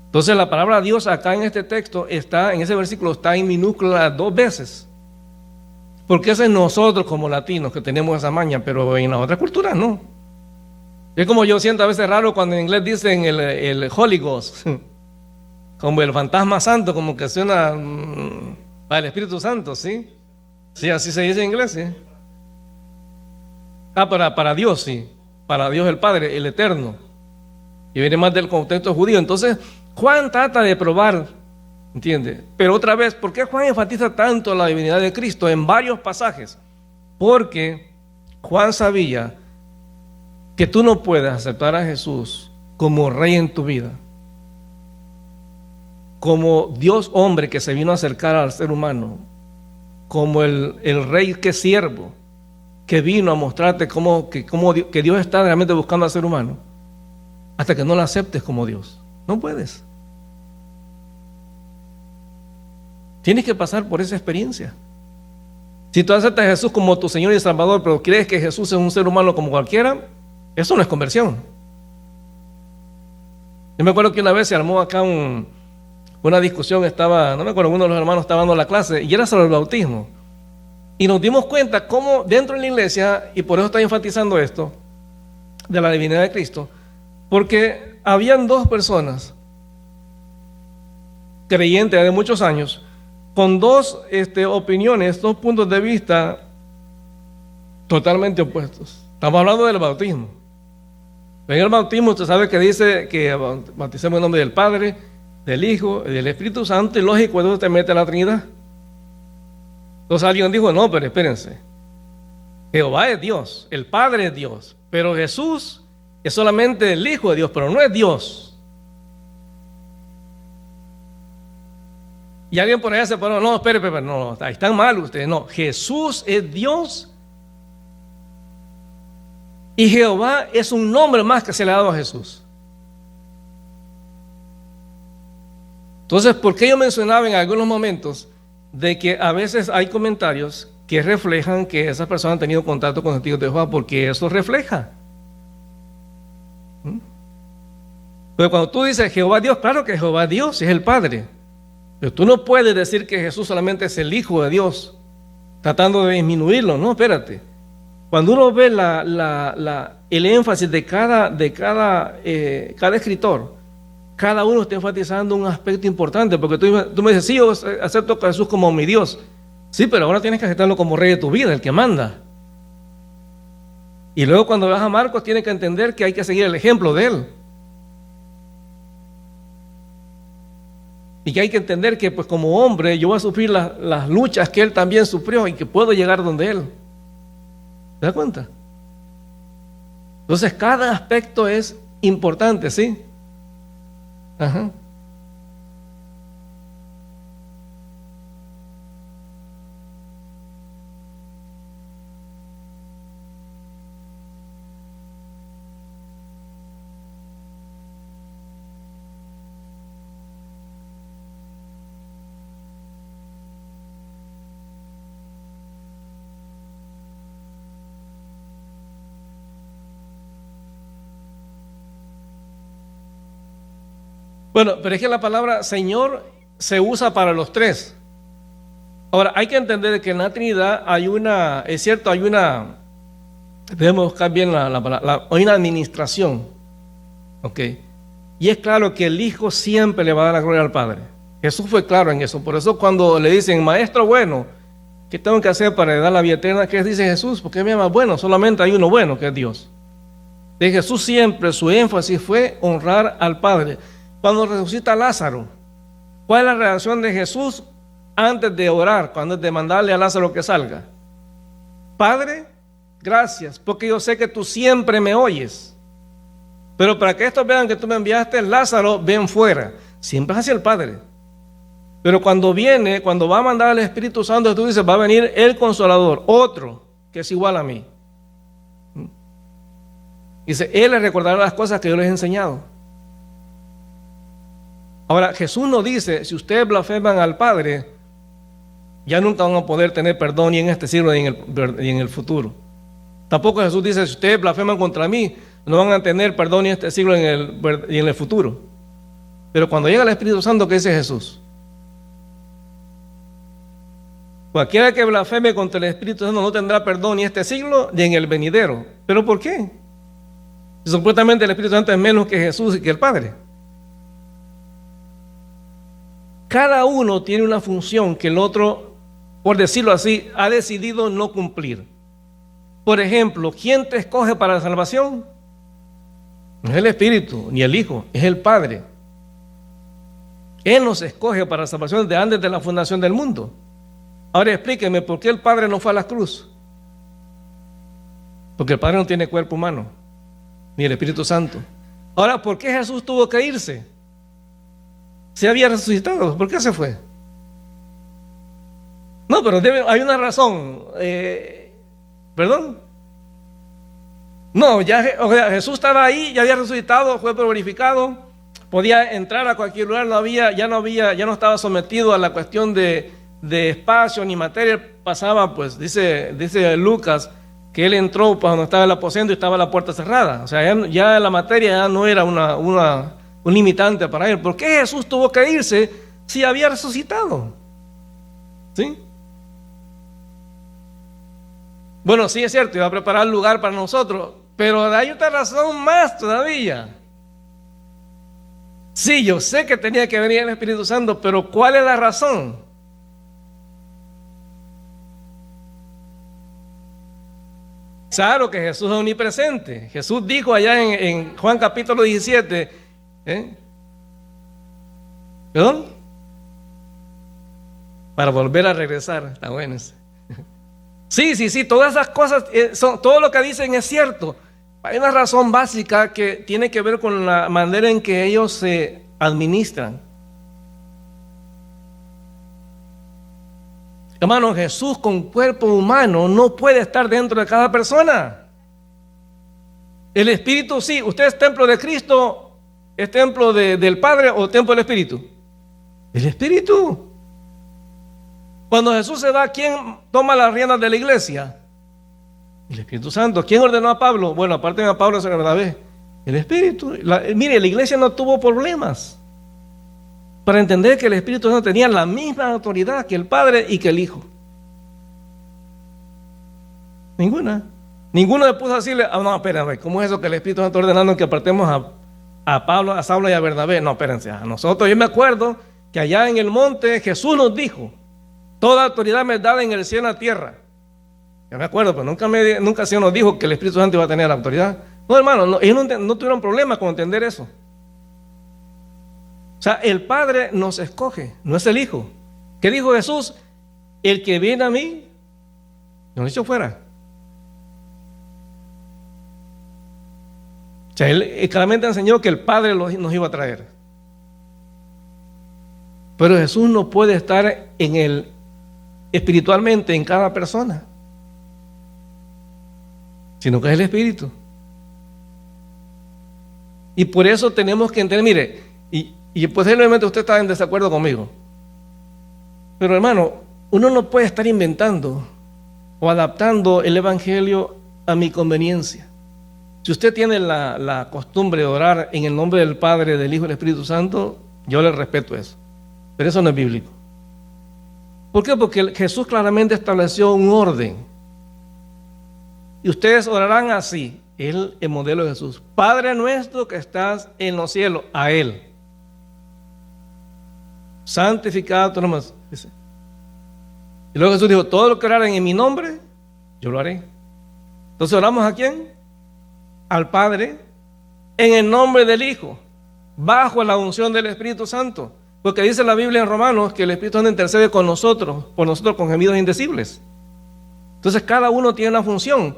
Entonces la palabra Dios acá en este texto está, en ese versículo, está en minúscula 2 veces. Porque ese es nosotros como latinos que tenemos esa maña, pero en la otra cultura no. Es como yo siento a veces raro cuando en inglés dicen el Holy Ghost, como el fantasma santo, como que suena para el Espíritu Santo, ¿sí? Sí, así se dice en inglés, ¿sí? Ah, para Dios, sí. Para Dios el Padre, el Eterno. Y viene más del contexto judío. Entonces, Juan trata de probar, ¿entiende? Pero otra vez, ¿por qué Juan enfatiza tanto la divinidad de Cristo en varios pasajes? Porque Juan sabía que tú no puedes aceptar a Jesús como rey en tu vida, como Dios hombre que se vino a acercar al ser humano, como el rey que es siervo, que vino a mostrarte que Dios está realmente buscando al ser humano, hasta que no lo aceptes como Dios. No puedes. Tienes que pasar por esa experiencia. Si tú aceptas a Jesús como tu Señor y Salvador, pero crees que Jesús es un ser humano como cualquiera, eso no es conversión. Yo me acuerdo que una vez se armó acá una discusión, no me acuerdo, uno de los hermanos estaba dando la clase y era sobre el bautismo. Y nos dimos cuenta cómo dentro de la iglesia, y por eso estoy enfatizando esto, de la divinidad de Cristo, porque habían dos personas creyentes de muchos años, con dos opiniones, dos puntos de vista totalmente opuestos. Estamos hablando del bautismo. En el bautismo usted sabe que dice que bauticemos en nombre del Padre, del Hijo y del Espíritu Santo, y lógico, entonces te mete a la Trinidad. Entonces alguien dijo, no, pero espérense, Jehová es Dios, el Padre es Dios, pero Jesús es solamente el Hijo de Dios, pero no es Dios. Y alguien por allá se paró, no, espere, no, ahí están mal ustedes, no, Jesús es Dios y Jehová es un nombre más que se le ha dado a Jesús. Entonces, ¿por qué yo mencionaba en algunos momentos de que a veces hay comentarios que reflejan que esas personas han tenido contacto con los testigos de Jehová? Porque eso refleja. Pero cuando tú dices Jehová Dios, claro que Jehová Dios es el Padre. Pero tú no puedes decir que Jesús solamente es el Hijo de Dios, tratando de disminuirlo. No, espérate. Cuando uno ve el énfasis de cada escritor, cada uno está enfatizando un aspecto importante, porque tú me dices, sí, yo acepto a Jesús como mi Dios. Sí, pero ahora tienes que aceptarlo como rey de tu vida, el que manda. Y luego cuando vas a Marcos, tienes que entender que hay que seguir el ejemplo de él. Y que hay que entender que pues como hombre yo voy a sufrir las luchas que él también sufrió y que puedo llegar donde él. ¿Te das cuenta? Entonces cada aspecto es importante, ¿sí? Ajá. Bueno, pero es que la palabra Señor se usa para los tres. Ahora, hay que entender que en la Trinidad hay una, es cierto, hay una, debemos buscar bien hay una administración, ¿ok? Y es claro que el Hijo siempre le va a dar la gloria al Padre. Jesús fue claro en eso. Por eso cuando le dicen, Maestro bueno, ¿qué tengo que hacer para dar la vida eterna? ¿Qué dice Jesús? ¿Por qué me llama bueno? Solamente hay uno bueno, que es Dios. De Jesús siempre su énfasis fue honrar al Padre. Cuando resucita a Lázaro, ¿cuál es la reacción de Jesús antes de orar, cuando de mandarle a Lázaro que salga? Padre, gracias, porque yo sé que tú siempre me oyes. Pero para que estos vean que tú me enviaste, Lázaro, ven fuera. Siempre es hacia el Padre. Pero cuando viene, cuando va a mandar al Espíritu Santo, tú dices, va a venir el Consolador, otro que es igual a mí. Dice, Él les recordará las cosas que yo les he enseñado. Ahora, Jesús nos dice, si ustedes blasfeman al Padre, ya nunca van a poder tener perdón ni en este siglo ni en el futuro. Tampoco Jesús dice, si ustedes blasfeman contra mí, no van a tener perdón ni en este siglo ni en el futuro. Pero cuando llega el Espíritu Santo, ¿qué dice Jesús? Cualquiera que blasfeme contra el Espíritu Santo no tendrá perdón ni en este siglo ni en el venidero. ¿Pero por qué? Si supuestamente el Espíritu Santo es menos que Jesús y que el Padre. Cada uno tiene una función que el otro, por decirlo así, ha decidido no cumplir. Por ejemplo, ¿quién te escoge para la salvación? No es el Espíritu, ni el Hijo, es el Padre. Él nos escoge para la salvación de antes de la fundación del mundo. Ahora explíqueme, ¿por qué el Padre no fue a la cruz? Porque el Padre no tiene cuerpo humano, ni el Espíritu Santo. Ahora, ¿por qué Jesús tuvo que irse? Se había resucitado, ¿por qué se fue? No, pero hay una razón. ¿Perdón? No, Jesús estaba ahí, ya había resucitado, fue glorificado, podía entrar a cualquier lugar, ya no estaba sometido a la cuestión de espacio ni materia. Pasaba, pues, dice Lucas, que él entró cuando estaba el aposento y estaba la puerta cerrada. O sea, ya la materia ya no era un limitante para él. ¿Por qué Jesús tuvo que irse si había resucitado? ¿Sí? Bueno, sí es cierto, iba a preparar lugar para nosotros, pero hay otra razón más todavía. Sí, yo sé que tenía que venir el Espíritu Santo, pero ¿cuál es la razón? Claro que Jesús es omnipresente. Jesús dijo allá en Juan capítulo 17, ¿perdón? Para volver a regresar, está bueno. Sí, todas esas cosas, todo lo que dicen es cierto. Hay una razón básica que tiene que ver con la manera en que ellos se administran. Hermano, Jesús con cuerpo humano no puede estar dentro de cada persona. El Espíritu sí. ¿Usted es templo de Cristo? ¿Es templo del Padre o templo del Espíritu? El Espíritu. Cuando Jesús se va, ¿quién toma las riendas de la iglesia? El Espíritu Santo. ¿Quién ordenó a Pablo? Bueno, aparte de Pablo, es Bernabé. El Espíritu. Mire, la iglesia no tuvo problemas para entender que el Espíritu Santo tenía la misma autoridad que el Padre y que el Hijo. Ninguna. Ninguno le puso a decirle, no, espérame, ¿cómo es eso que el Espíritu Santo está ordenando que apartemos a Pablo, a Saulo y a Bernabé? No, espérense, a nosotros, yo me acuerdo que allá en el monte Jesús nos dijo, toda autoridad me es dada en el cielo y en la tierra. Yo me acuerdo, pero nunca el Señor nos dijo que el Espíritu Santo iba a tener la autoridad. No, hermano, ellos no tuvieron problemas con entender eso. O sea, el Padre nos escoge, no es el Hijo. ¿Qué dijo Jesús? El que viene a mí, no lo echo fuera. O sea, él claramente enseñó que el Padre nos iba a traer. Pero Jesús no puede estar espiritualmente en cada persona, sino que es el Espíritu. Y por eso tenemos que entender, mire, y posiblemente usted está en desacuerdo conmigo, pero hermano, uno no puede estar inventando o adaptando el Evangelio a mi conveniencia. Si usted tiene la costumbre de orar en el nombre del Padre, del Hijo y del Espíritu Santo, yo le respeto eso, pero eso no es bíblico. ¿Por qué? Porque Jesús claramente estableció un orden, y ustedes orarán así. El modelo de Jesús: Padre nuestro que estás en los cielos, a Él santificado tu nombre. Y luego Jesús dijo: todo lo que oraren en mi nombre, yo lo haré. Entonces oramos ¿a quién? Al Padre, en el nombre del Hijo, bajo la unción del Espíritu Santo. Porque dice la Biblia en Romanos que el Espíritu Santo intercede con nosotros, por nosotros con gemidos indecibles. Entonces cada uno tiene una función.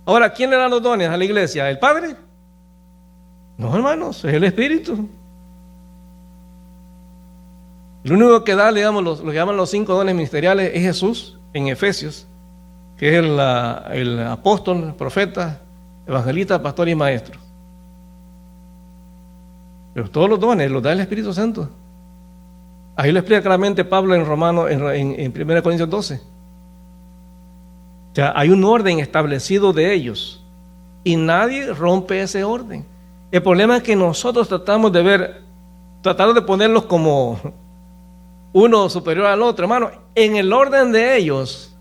Ahora, ¿quién le da los dones a la iglesia? ¿El Padre? No, hermanos, es el Espíritu. El único que da, digamos, lo que llaman los 5 dones ministeriales es Jesús en Efesios, que es el apóstol, el profeta, evangelista, pastor y maestro. Pero todos los dones los da el Espíritu Santo. Ahí lo explica claramente Pablo en Romanos, en 1 Corintios 12. O sea, hay un orden establecido de ellos y nadie rompe ese orden. El problema es que nosotros tratamos de ponerlos como uno superior al otro, hermano, en el orden de ellos,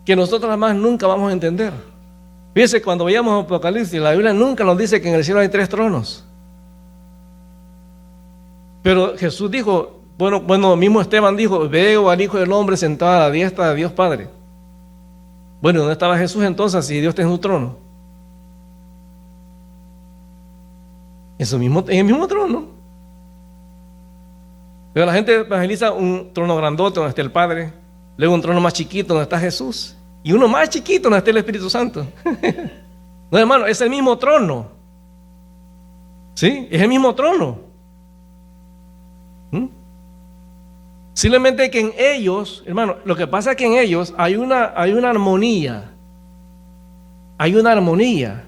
que nosotros además nunca vamos a entender. Fíjense, cuando veíamos Apocalipsis, la Biblia nunca nos dice que en el cielo hay 3 tronos. Pero Jesús dijo, bueno, mismo Esteban dijo: veo al Hijo del Hombre sentado a la diestra de Dios Padre. Bueno, ¿dónde estaba Jesús entonces si Dios está en su trono? En el mismo trono. Pero la gente evangeliza un trono grandote donde está el Padre, luego un trono más chiquito donde está Jesús, y uno más chiquito donde está el Espíritu Santo. No, hermano, es el mismo trono. ¿Sí? Es el mismo trono. Simplemente que en ellos, hermano, lo que pasa es que en ellos hay una armonía. Hay una armonía.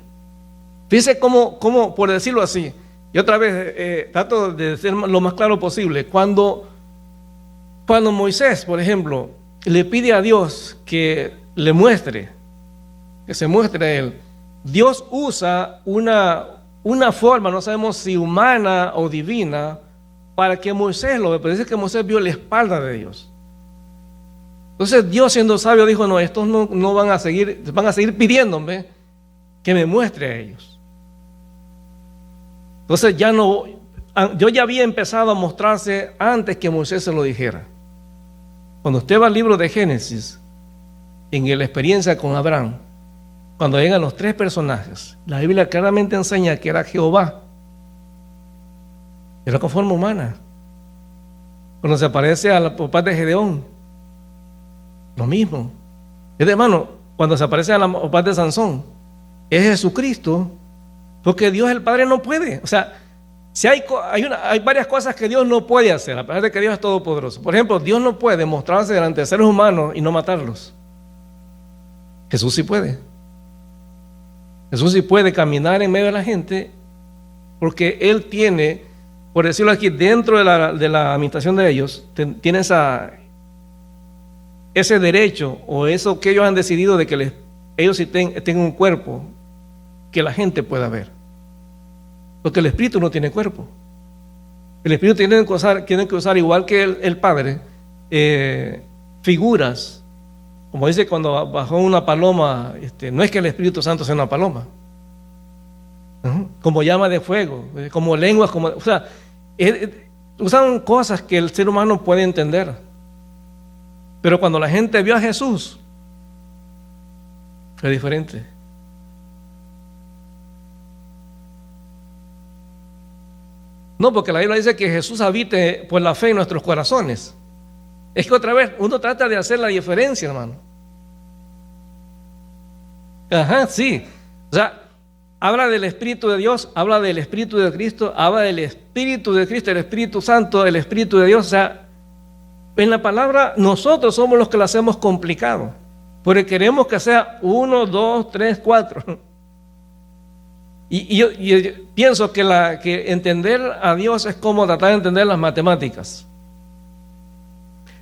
Fíjese cómo, por decirlo así, y otra vez trato de ser lo más claro posible. Cuando Moisés, por ejemplo, le pide a Dios que se muestre a él, Dios usa una forma, no sabemos si humana o divina, para que Moisés lo vea. Pero dice que Moisés vio la espalda de Dios. Entonces Dios, siendo sabio, dijo: no, estos no van a seguir pidiéndome que me muestre a ellos. Entonces yo ya había empezado a mostrarse antes que Moisés se lo dijera. Cuando usted va al libro de Génesis, en la experiencia con Abraham, cuando llegan los 3 personajes, la Biblia claramente enseña que era Jehová. Era con forma humana. Cuando se aparece al papá de Gedeón, lo mismo. Hermano, cuando se aparece a la papá de Sansón, es Jesucristo, porque Dios el Padre no puede. O sea, si hay varias cosas que Dios no puede hacer, a pesar de que Dios es todopoderoso. Por ejemplo, Dios no puede mostrarse delante de seres humanos y no matarlos. Jesús sí puede. Jesús sí puede caminar en medio de la gente, porque Él tiene, por decirlo aquí, dentro de la administración de ellos, tiene ese derecho, o eso que ellos han decidido, de que ellos sí tengan un cuerpo que la gente pueda ver. Porque el Espíritu no tiene cuerpo. El Espíritu tiene que usar igual que el Padre, figuras. Como dice cuando bajó una paloma, no es que el Espíritu Santo sea una paloma. Como llama de fuego, como lenguas, o sea, usan cosas que el ser humano puede entender. Pero cuando la gente vio a Jesús, fue diferente. No, porque la Biblia dice que Jesús habite por la fe en nuestros corazones. Es que otra vez uno trata de hacer la diferencia, hermano. Ajá, sí. O sea, habla del Espíritu de Dios, habla del Espíritu de Cristo, habla del Espíritu de Cristo, el Espíritu Santo, el Espíritu de Dios. O sea, en la palabra nosotros somos los que la hacemos complicado, porque queremos que sea 1, 2, 3, 4. Y yo pienso que entender a Dios es como tratar de entender las matemáticas.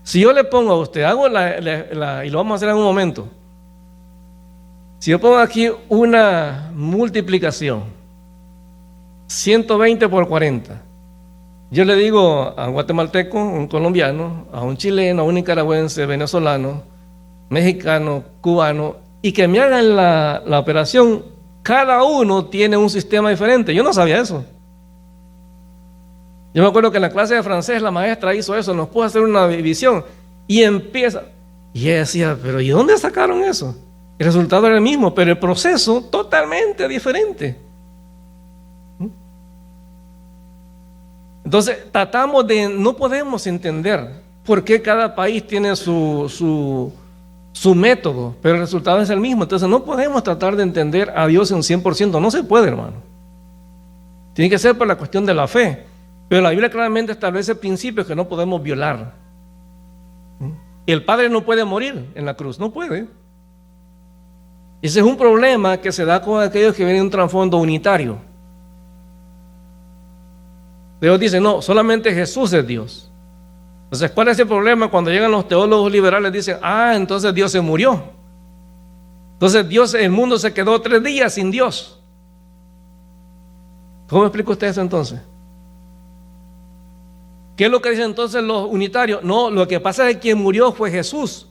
Si yo le pongo a usted, y lo vamos a hacer en un momento. Si yo pongo aquí una multiplicación, 120 por 40, yo le digo a un guatemalteco, un colombiano, a un chileno, a un nicaragüense, venezolano, mexicano, cubano, y que me hagan la operación, cada uno tiene un sistema diferente. Yo no sabía eso. Yo me acuerdo que en la clase de francés la maestra hizo eso, nos puso a hacer una división y empieza. Y ella decía, pero ¿y dónde sacaron eso? El resultado era el mismo, pero el proceso totalmente diferente. Entonces, no podemos entender por qué cada país tiene su método, pero el resultado es el mismo. Entonces, no podemos tratar de entender a Dios en 100%, no se puede, hermano. Tiene que ser por la cuestión de la fe. Pero la Biblia claramente establece principios que no podemos violar. El Padre no puede morir en la cruz, no puede. Ese es un problema que se da con aquellos que vienen de un trasfondo unitario. Dios dice, no, solamente Jesús es Dios. Entonces, ¿cuál es el problema? Cuando llegan los teólogos liberales dicen, entonces Dios se murió. Entonces el mundo se quedó 3 días sin Dios. ¿Cómo explica usted eso entonces? ¿Qué es lo que dicen entonces los unitarios? No, lo que pasa es que quien murió fue Jesús,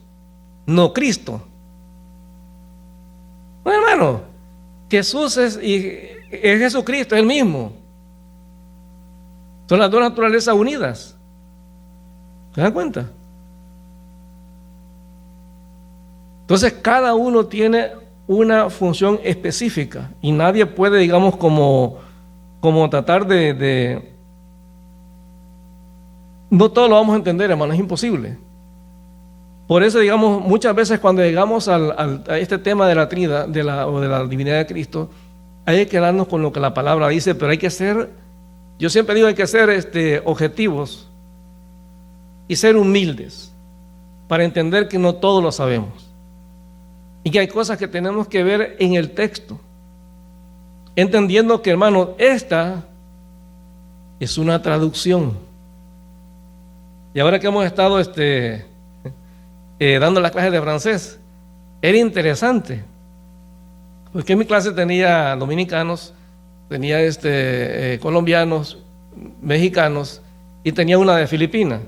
no Cristo. Bueno, hermano, Jesús es Jesucristo, es el mismo. Son las dos naturalezas unidas. ¿Se dan cuenta? Entonces cada uno tiene una función específica y nadie puede, digamos, como tratar de no todo lo vamos a entender, hermano, es imposible. Por eso, digamos, muchas veces cuando llegamos a este tema de la Trinidad, o de la divinidad de Cristo, hay que quedarnos con lo que la palabra dice, pero hay que ser, yo siempre digo, hay que ser objetivos y ser humildes para entender que no todo lo sabemos y que hay cosas que tenemos que ver en el texto, entendiendo que, hermano, esta es una traducción. Y ahora que hemos estado dando las clases de francés, era interesante, porque en mi clase tenía dominicanos, tenía colombianos, mexicanos, y tenía una de Filipinas,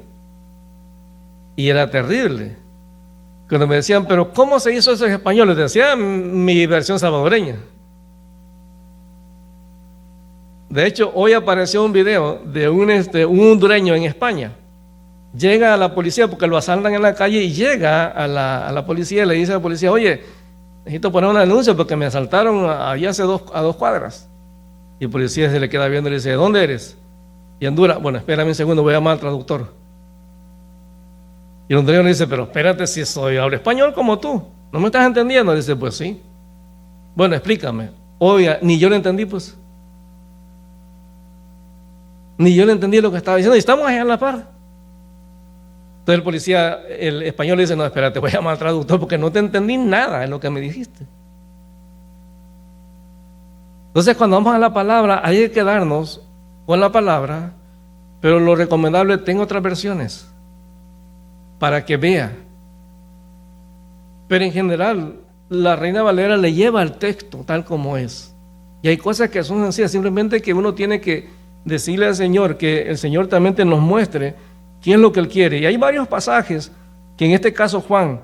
y era terrible. Cuando me decían, pero ¿cómo se hizo eso en español? Les decía mi versión salvadoreña. De hecho, hoy apareció un video de un hondureño en España. Llega a la policía porque lo asaltan en la calle y llega a la policía y le dice a la policía, oye, necesito poner una denuncia porque me asaltaron allá a 2 cuadras. Y el policía se le queda viendo y le dice, ¿de dónde eres? Y Honduras, bueno, espérame un segundo, voy a llamar al traductor. Y el hondureño le dice, pero espérate, si hablo español como tú, ¿no me estás entendiendo? Dice, pues sí. Bueno, explícame. Oiga, ni yo le entendí, pues. Ni yo le entendí lo que estaba diciendo y estamos allá en la par. Entonces el policía, el español, le dice, no, espérate, voy a llamar al traductor porque no te entendí nada de lo que me dijiste. Entonces cuando vamos a la palabra, hay que quedarnos con la palabra, pero lo recomendable, tengo otras versiones para que vea. Pero en general, la Reina Valera le lleva al texto tal como es. Y hay cosas que son sencillas, simplemente que uno tiene que decirle al Señor, que el Señor también nos muestre qué es lo que Él quiere. Y hay varios pasajes que en este caso Juan,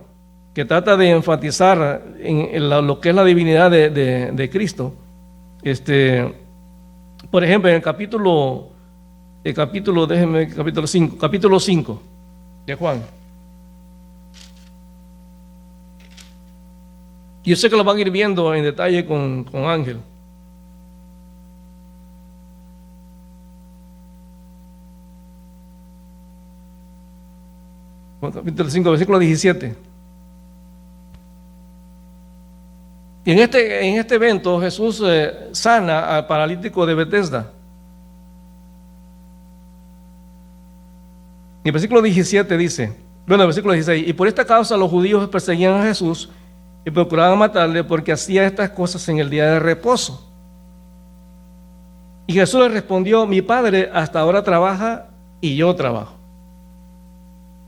que trata de enfatizar en lo que es la divinidad de Cristo. Por ejemplo, en el capítulo 5 de Juan. Yo sé que lo van a ir viendo en detalle con Ángel. capítulo 5, versículo 17. Y en este evento Jesús sana al paralítico de Betesda. Y el versículo 17 dice, bueno, el versículo 16, y por esta causa los judíos perseguían a Jesús y procuraban matarle porque hacía estas cosas en el día de reposo. Y Jesús le respondió, mi Padre hasta ahora trabaja y yo trabajo.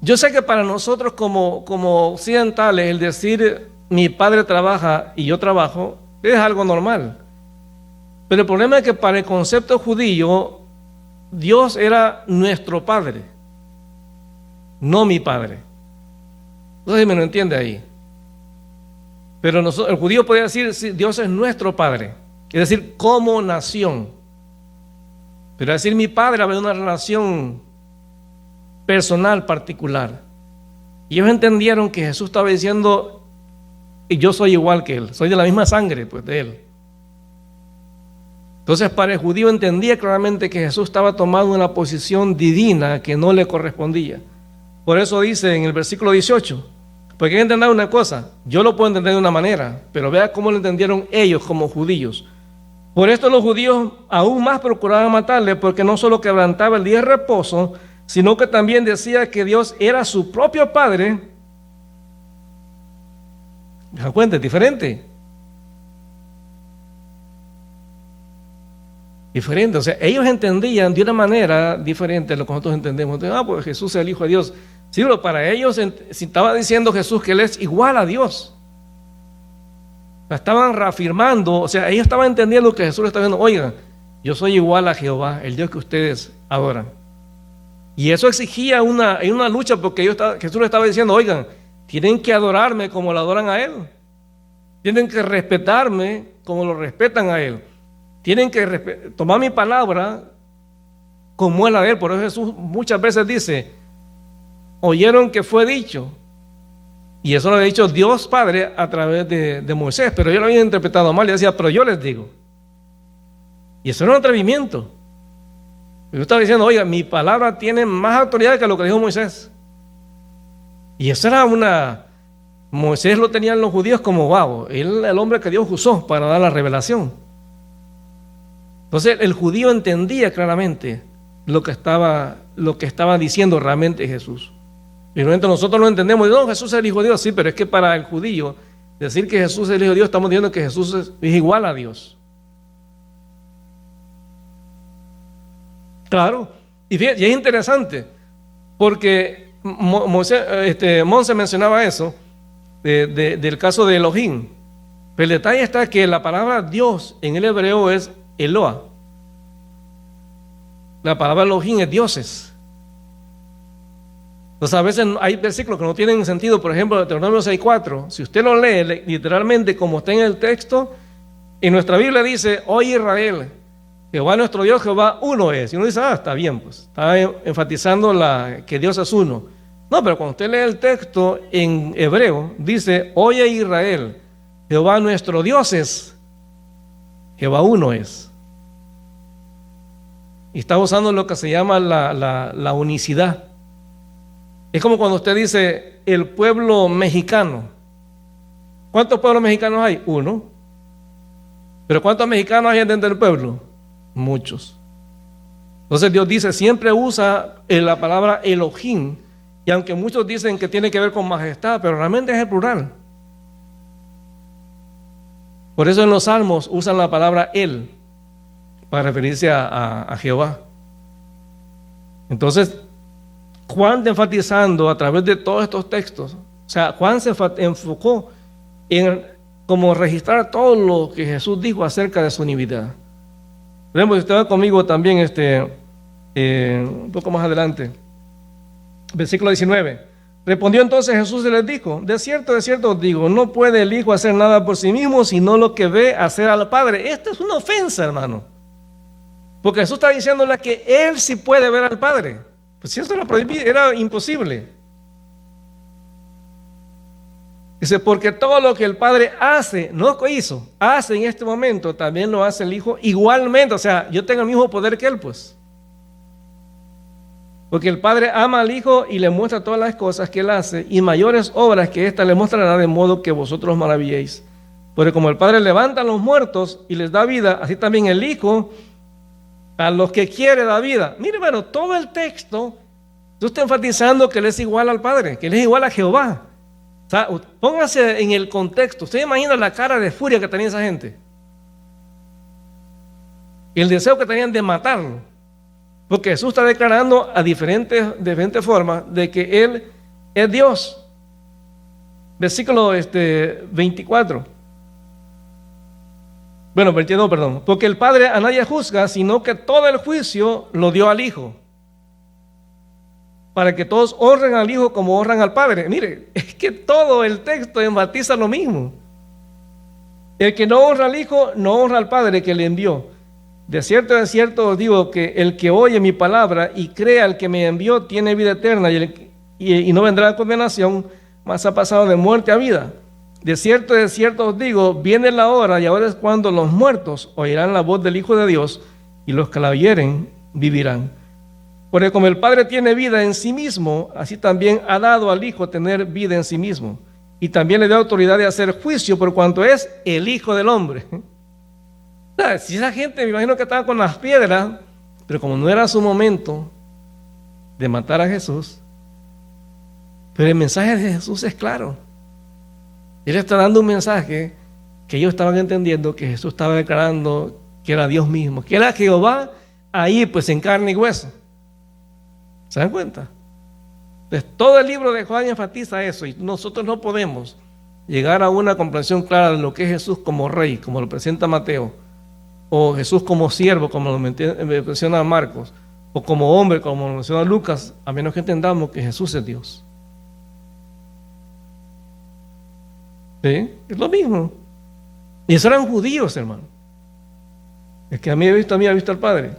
Yo sé que para nosotros como occidentales el decir mi Padre trabaja y yo trabajo es algo normal. Pero el problema es que para el concepto judío Dios era nuestro Padre, no mi Padre. No sé si me lo entiende ahí. Pero el judío podía decir, sí, Dios es nuestro Padre, es decir, como nación. Pero decir mi Padre había una relación personal particular. Y ellos entendieron que Jesús estaba diciendo, yo soy igual que Él, soy de la misma sangre pues, de Él. Entonces para el judío entendía claramente que Jesús estaba tomando una posición divina que no le correspondía. Por eso dice en el versículo 18, porque hay que entender una cosa, yo lo puedo entender de una manera, pero vea cómo lo entendieron ellos como judíos. Por esto los judíos aún más procuraban matarle, porque no solo quebrantaba el día de reposo, sino que también decía que Dios era su propio Padre. ¿Se dan cuenta? Es diferente. Diferente, o sea, ellos entendían de una manera diferente a lo que nosotros entendemos. Pues Jesús es el Hijo de Dios. Sí, pero para ellos si estaba diciendo Jesús que Él es igual a Dios. Estaban reafirmando, o sea, ellos estaban entendiendo que Jesús le estaba diciendo, oigan, yo soy igual a Jehová, el Dios que ustedes adoran. Y eso exigía una lucha, porque Jesús le estaba diciendo, oigan, tienen que adorarme como lo adoran a Él. Tienen que respetarme como lo respetan a Él. Tienen que tomar mi palabra como es la de Él. Por eso Jesús muchas veces dice, oyeron que fue dicho. Y eso lo había dicho Dios Padre a través de Moisés, pero yo lo había interpretado mal y decía, pero yo les digo. Y eso era un atrevimiento. Yo estaba diciendo, oiga, mi palabra tiene más autoridad que lo que dijo Moisés. Y eso era Moisés lo tenían los judíos como wow, él el hombre que Dios usó para dar la revelación. Entonces el judío entendía claramente lo que estaba diciendo realmente Jesús. Y realmente nosotros lo entendemos, no, Jesús es el Hijo de Dios, sí, pero es que para el judío decir que Jesús es el Hijo de Dios, estamos diciendo que Jesús es igual a Dios. Claro, y fíjate, y es interesante, porque Monse mencionaba eso, del caso de Elohim. Pero el detalle está que la palabra Dios en el hebreo es Eloah. La palabra Elohim es dioses. Entonces a veces hay versículos que no tienen sentido. Por ejemplo, Deuteronomio 6:4, si usted lo lee literalmente como está en el texto, en nuestra Biblia dice, oye Israel, Jehová nuestro Dios, Jehová uno es. Y uno dice, está bien, pues está enfatizando que Dios es uno. No, pero cuando usted lee el texto en hebreo, dice, oye Israel, Jehová nuestro Dios es, Jehová uno es. Y está usando lo que se llama la unicidad. Es como cuando usted dice el pueblo mexicano. ¿Cuántos pueblos mexicanos hay? Uno. ¿Pero cuántos mexicanos hay dentro del pueblo? Muchos. Entonces Dios dice, siempre usa la palabra Elohim, y aunque muchos dicen que tiene que ver con majestad, pero realmente es el plural. Por eso en los salmos usan la palabra El para referirse a Jehová. Entonces Juan enfatizando a través de todos estos textos, o sea, Juan se enfocó en como registrar todo lo que Jesús dijo acerca de su unidad. Por ejemplo, si usted va conmigo también un poco más adelante, versículo 19. Respondió entonces Jesús y les dijo, de cierto os digo, no puede el Hijo hacer nada por sí mismo, sino lo que ve hacer al Padre. Esta es una ofensa, hermano. Porque Jesús está diciéndole que Él sí puede ver al Padre. Pues si eso era imposible. Dice, porque todo lo que el Padre hace, hace en este momento, también lo hace el Hijo igualmente. O sea, yo tengo el mismo poder que Él, pues. Porque el Padre ama al Hijo y le muestra todas las cosas que Él hace, y mayores obras que ésta le mostrará, de modo que vosotros os maravilléis. Porque como el Padre levanta a los muertos y les da vida, así también el Hijo a los que quiere da vida. Mire, hermano, todo el texto, tú estás enfatizando que Él es igual al Padre, que Él es igual a Jehová. O sea, póngase en el contexto. Usted imagina la cara de furia que tenía esa gente. Y el deseo que tenían de matarlo. Porque Jesús está declarando de diferentes formas de que Él es Dios. Versículo 24. Bueno, 22, perdón. Porque el Padre a nadie juzga, sino que todo el juicio lo dio al Hijo, para que todos honren al Hijo como honran al Padre. Mire, es que todo el texto enfatiza lo mismo. El que no honra al Hijo, no honra al Padre que le envió. De cierto os digo que el que oye mi palabra y cree al que me envió tiene vida eterna y no vendrá a condenación, mas ha pasado de muerte a vida. De cierto os digo, viene la hora y ahora es cuando los muertos oirán la voz del Hijo de Dios y los que la oyeren vivirán. Porque como el Padre tiene vida en sí mismo, así también ha dado al Hijo tener vida en sí mismo. Y también le dio autoridad de hacer juicio por cuanto es el Hijo del Hombre. Si esa gente, me imagino que estaba con las piedras, pero como no era su momento de matar a Jesús, pero el mensaje de Jesús es claro. Él está dando un mensaje que ellos estaban entendiendo, que Jesús estaba declarando que era Dios mismo, que era Jehová ahí pues en carne y hueso. ¿Se dan cuenta? Entonces todo el libro de Juan enfatiza eso, y nosotros no podemos llegar a una comprensión clara de lo que es Jesús como rey, como lo presenta Mateo, o Jesús como siervo, como lo menciona Marcos, o como hombre, como lo menciona Lucas, a menos que entendamos que Jesús es Dios. ¿Sí? Es lo mismo. Y esos eran judíos, hermano. Es que a mí ha visto al Padre.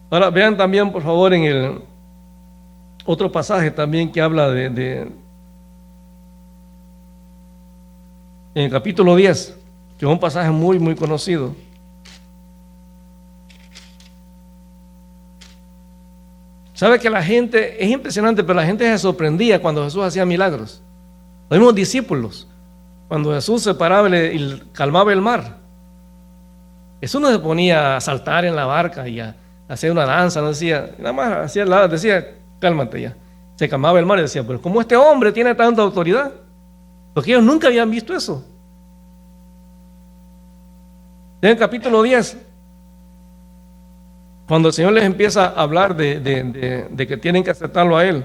Ahora vean también, por favor, en el otro pasaje también que habla en el capítulo 10, que es un pasaje muy, muy conocido. ¿Sabe que la gente, es impresionante, pero la gente se sorprendía cuando Jesús hacía milagros? Los mismos discípulos, cuando Jesús se paraba y calmaba el mar, Jesús no se ponía a saltar en la barca y a hacer una danza, no decía, nada más decía, cálmate ya. Se calmaba el mar y decía, pero ¿cómo este hombre tiene tanta autoridad? Porque ellos nunca habían visto eso. En el capítulo 10, cuando el Señor les empieza a hablar de que tienen que aceptarlo a Él,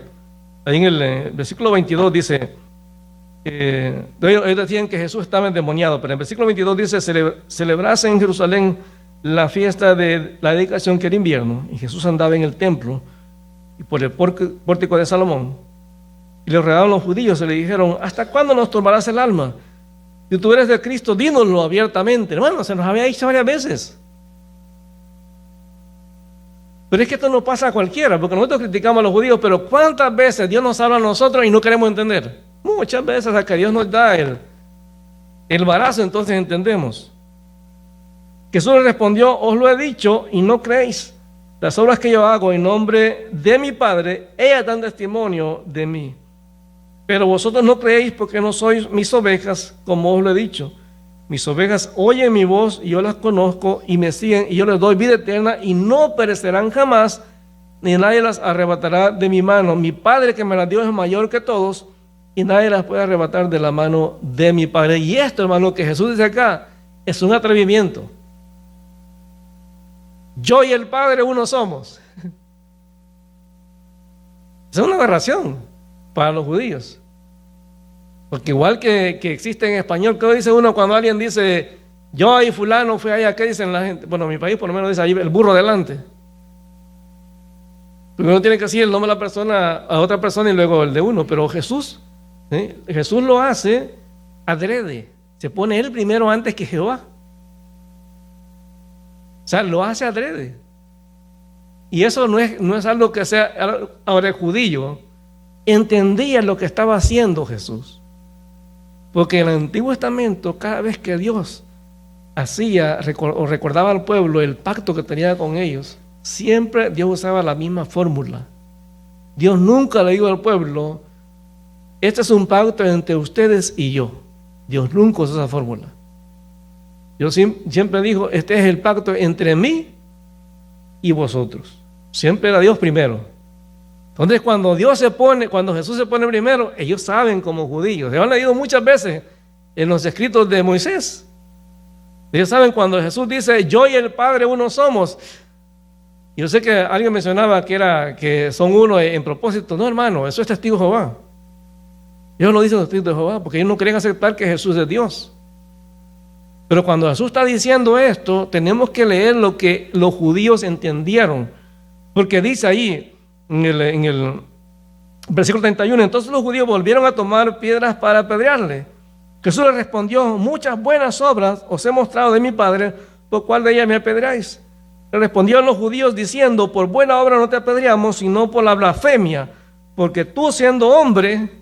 ahí en el versículo 22 dice, ellos decían que Jesús estaba endemoniado, pero en el versículo 22 dice, celebrase en Jerusalén la fiesta de la dedicación, que era invierno, y Jesús andaba en el templo y por el pórtico de Salomón, y le rodearon los judíos y le dijeron, ¿hasta cuándo nos turbarás el alma? Si tú eres de Cristo, dínoslo abiertamente. Hermano, se nos había dicho varias veces. Pero es que esto no pasa a cualquiera, porque nosotros criticamos a los judíos, pero ¿cuántas veces Dios nos habla a nosotros y no queremos entender? Muchas veces a que Dios nos da el barazo, entonces entendemos. Jesús le respondió, os lo he dicho y no creéis. Las obras que yo hago en nombre de mi Padre, ellas dan testimonio de mí. Pero vosotros no creéis porque no sois mis ovejas, como os lo he dicho. Mis ovejas oyen mi voz y yo las conozco y me siguen y yo les doy vida eterna y no perecerán jamás, ni nadie las arrebatará de mi mano. Mi Padre que me las dio es mayor que todos y nadie las puede arrebatar de la mano de mi Padre. Y esto, hermano, que Jesús dice acá, es un atrevimiento. Yo y el Padre uno somos. Es una aberración para los judíos. Porque igual que existe en español, ¿qué dice uno cuando alguien dice, yo y fulano fui allá? ¿Qué dicen la gente? Bueno, en mi país por lo menos dice ahí el burro delante. Porque uno tiene que decir el nombre de la persona a otra persona y luego el de uno. Pero Jesús, Jesús lo hace adrede. Se pone él primero antes que Jehová. O sea, lo hace adrede. Y eso no es algo que sea. Ahora el judío entendía lo que estaba haciendo Jesús. Porque en el Antiguo Testamento, cada vez que Dios hacía o recordaba al pueblo el pacto que tenía con ellos, siempre Dios usaba la misma fórmula. Dios nunca le dijo al pueblo: este es un pacto entre ustedes y yo. Dios nunca usó esa fórmula. Dios siempre dijo: este es el pacto entre mí y vosotros. Siempre era Dios primero. Entonces, cuando Jesús se pone primero, ellos saben como judíos. Se han leído muchas veces en los escritos de Moisés. Ellos saben cuando Jesús dice: yo y el Padre uno somos. Yo sé que alguien mencionaba que son uno en propósito. No, hermano, eso es testigo de Jehová. Ellos lo dicen los testigos de Jehová porque ellos no quieren aceptar que Jesús es Dios. Pero cuando Jesús está diciendo esto, tenemos que leer lo que los judíos entendieron. Porque dice ahí en el versículo 31, entonces los judíos volvieron a tomar piedras para apedrearle. Jesús les respondió: muchas buenas obras os he mostrado de mi Padre, ¿por cuál de ellas me apedreáis? Le respondieron los judíos diciendo: por buena obra no te apedreamos, sino por la blasfemia, porque tú, siendo hombre.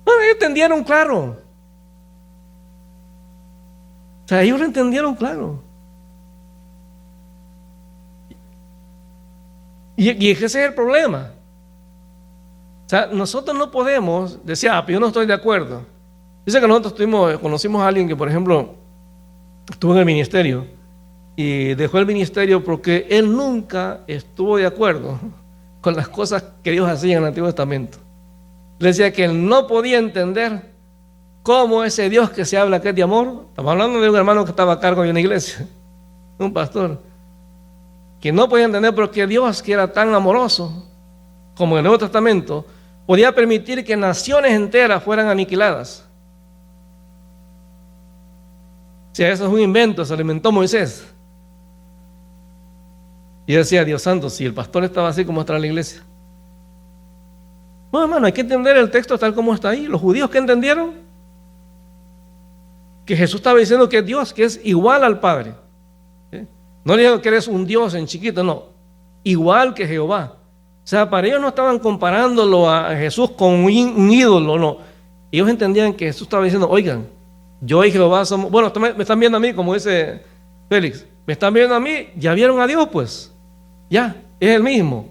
Bueno, ellos entendieron claro. O sea, ellos lo entendieron claro. Y ese es el problema. O sea, nosotros no podemos decir: pero yo no estoy de acuerdo. Dice que nosotros conocimos a alguien que, por ejemplo, estuvo en el ministerio y dejó el ministerio porque él nunca estuvo de acuerdo con las cosas que Dios hacía en el Antiguo Testamento. Le decía que él no podía entender cómo ese Dios que se habla que es de amor. Estamos hablando de un hermano que estaba a cargo de una iglesia, un pastor, que no podía entender por qué Dios, que era tan amoroso como en el Nuevo Testamento, podía permitir que naciones enteras fueran aniquiladas. O sea, eso es un invento, se lo inventó Moisés. Y yo decía: Dios santo, si el pastor estaba así, ¿cómo está la iglesia? No, hermano, hay que entender el texto tal como está ahí. Los judíos, ¿qué entendieron? Que Jesús estaba diciendo que es Dios, que es igual al Padre. No le digo que eres un Dios en chiquito, no. Igual que Jehová. O sea, para ellos no estaban comparándolo a Jesús con un ídolo, no. Ellos entendían que Jesús estaba diciendo: oigan, yo y Jehová somos... Bueno, me están viendo a mí, como dice Félix. Me están viendo a mí, ya vieron a Dios, pues. Ya, es el mismo.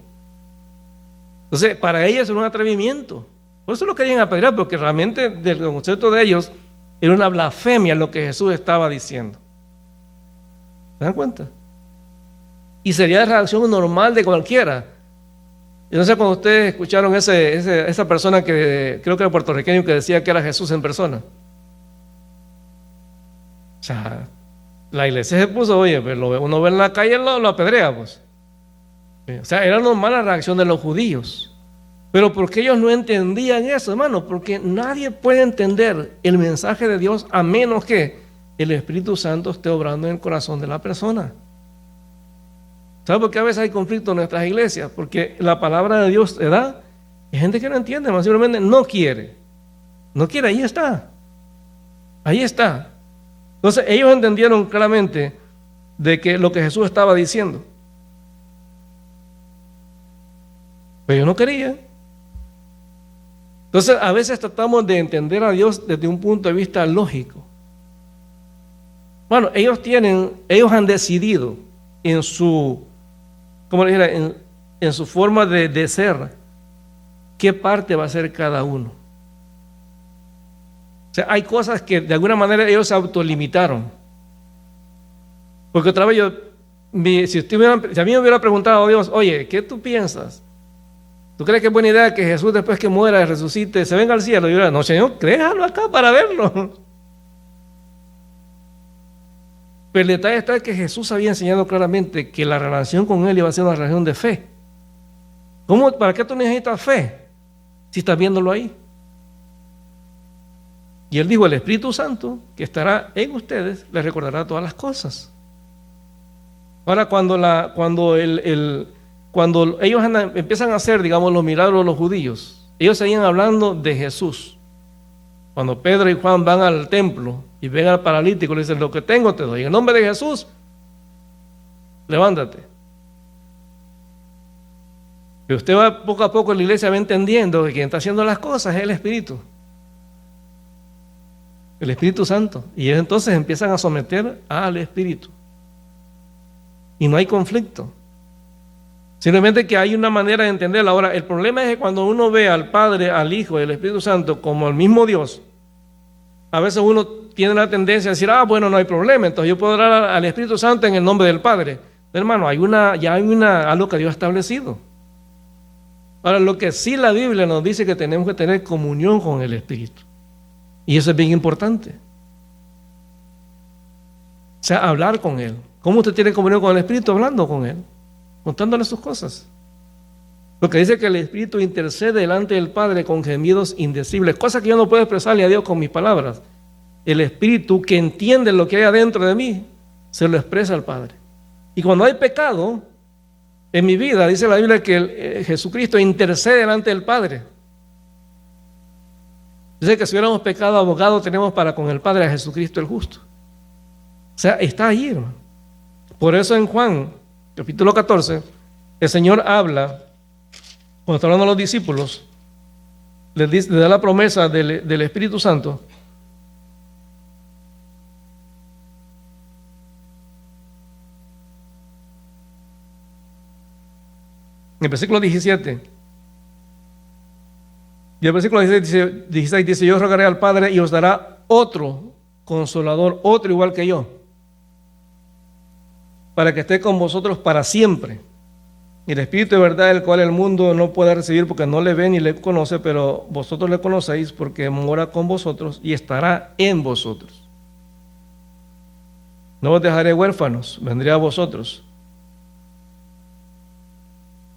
Entonces, para ellos era un atrevimiento. Por eso lo querían apedrear, porque realmente del concepto de ellos era una blasfemia lo que Jesús estaba diciendo. ¿Se dan cuenta? Y sería la reacción normal de cualquiera. Yo no sé cuando ustedes escucharon esa persona que creo que era puertorriqueño, que decía que era Jesús en persona. O sea, la iglesia se puso: oye, pero uno ve en la calle, lo apedrea, pues. O sea, era normal la reacción de los judíos. Pero ¿por qué ellos no entendían eso, hermano? Porque nadie puede entender el mensaje de Dios a menos que el Espíritu Santo esté obrando en el corazón de la persona. ¿Sabe por qué a veces hay conflicto en nuestras iglesias? Porque la palabra de Dios se da y hay gente que no entiende, más simplemente no quiere. No quiere, ahí está. Ahí está. Entonces ellos entendieron claramente de que lo que Jesús estaba diciendo. Pero ellos no querían. Entonces a veces tratamos de entender a Dios desde un punto de vista lógico. Bueno, ellos han decidido en su, ¿cómo le dijera? En su forma de ser, qué parte va a ser cada uno. O sea, hay cosas que de alguna manera ellos se autolimitaron. Porque otra vez si a mí me hubiera preguntado a Dios: oye, ¿qué tú piensas? ¿Tú crees que es buena idea que Jesús, después que muera, resucite, se venga al cielo? Y yo diría: no, Señor, déjalo acá para verlo. Pero el detalle está que Jesús había enseñado claramente que la relación con Él iba a ser una relación de fe. ¿Para qué tú necesitas fe si estás viéndolo ahí? Y Él dijo: el Espíritu Santo que estará en ustedes les recordará todas las cosas. Ahora, cuando ellos empiezan a hacer, digamos, los milagros de los judíos, ellos seguían hablando de Jesús. Cuando Pedro y Juan van al templo y ven al paralítico, le dicen: lo que tengo te doy, en el nombre de Jesús, levántate. Y usted va poco a poco en la iglesia, va entendiendo que quien está haciendo las cosas es el Espíritu. El Espíritu Santo. Y ellos entonces empiezan a someter al Espíritu. Y no hay conflicto. Simplemente que hay una manera de entenderlo. Ahora, el problema es que cuando uno ve al Padre, al Hijo y al Espíritu Santo como el mismo Dios, a veces uno tiene la tendencia a decir, bueno, no hay problema, entonces yo puedo orar al Espíritu Santo en el nombre del Padre. Hermano, ya hay algo que Dios ha establecido. Ahora, lo que sí la Biblia nos dice que tenemos que tener comunión con el Espíritu. Y eso es bien importante. O sea, hablar con Él. ¿Cómo usted tiene comunión con el Espíritu? Hablando con Él, contándole sus cosas. Porque dice que el Espíritu intercede delante del Padre con gemidos indecibles, cosas que yo no puedo expresarle a Dios con mis palabras. El Espíritu, que entiende lo que hay adentro de mí, se lo expresa al Padre. Y cuando hay pecado en mi vida, dice la Biblia que Jesucristo intercede delante del Padre. Dice que si hubiéramos pecado, abogado tenemos para con el Padre a Jesucristo el justo. O sea, está ahí, hermano. Por eso en Juan, capítulo 14, el Señor habla, cuando está hablando a los discípulos, les da la promesa del Espíritu Santo. En el versículo 17, y el versículo 16 dice, yo rogaré al Padre y os dará otro consolador, otro igual que yo, para que esté con vosotros para siempre. Y el Espíritu de verdad, el cual el mundo no puede recibir porque no le ve ni le conoce, pero vosotros le conocéis porque mora con vosotros y estará en vosotros. No os dejaré huérfanos, vendré a vosotros.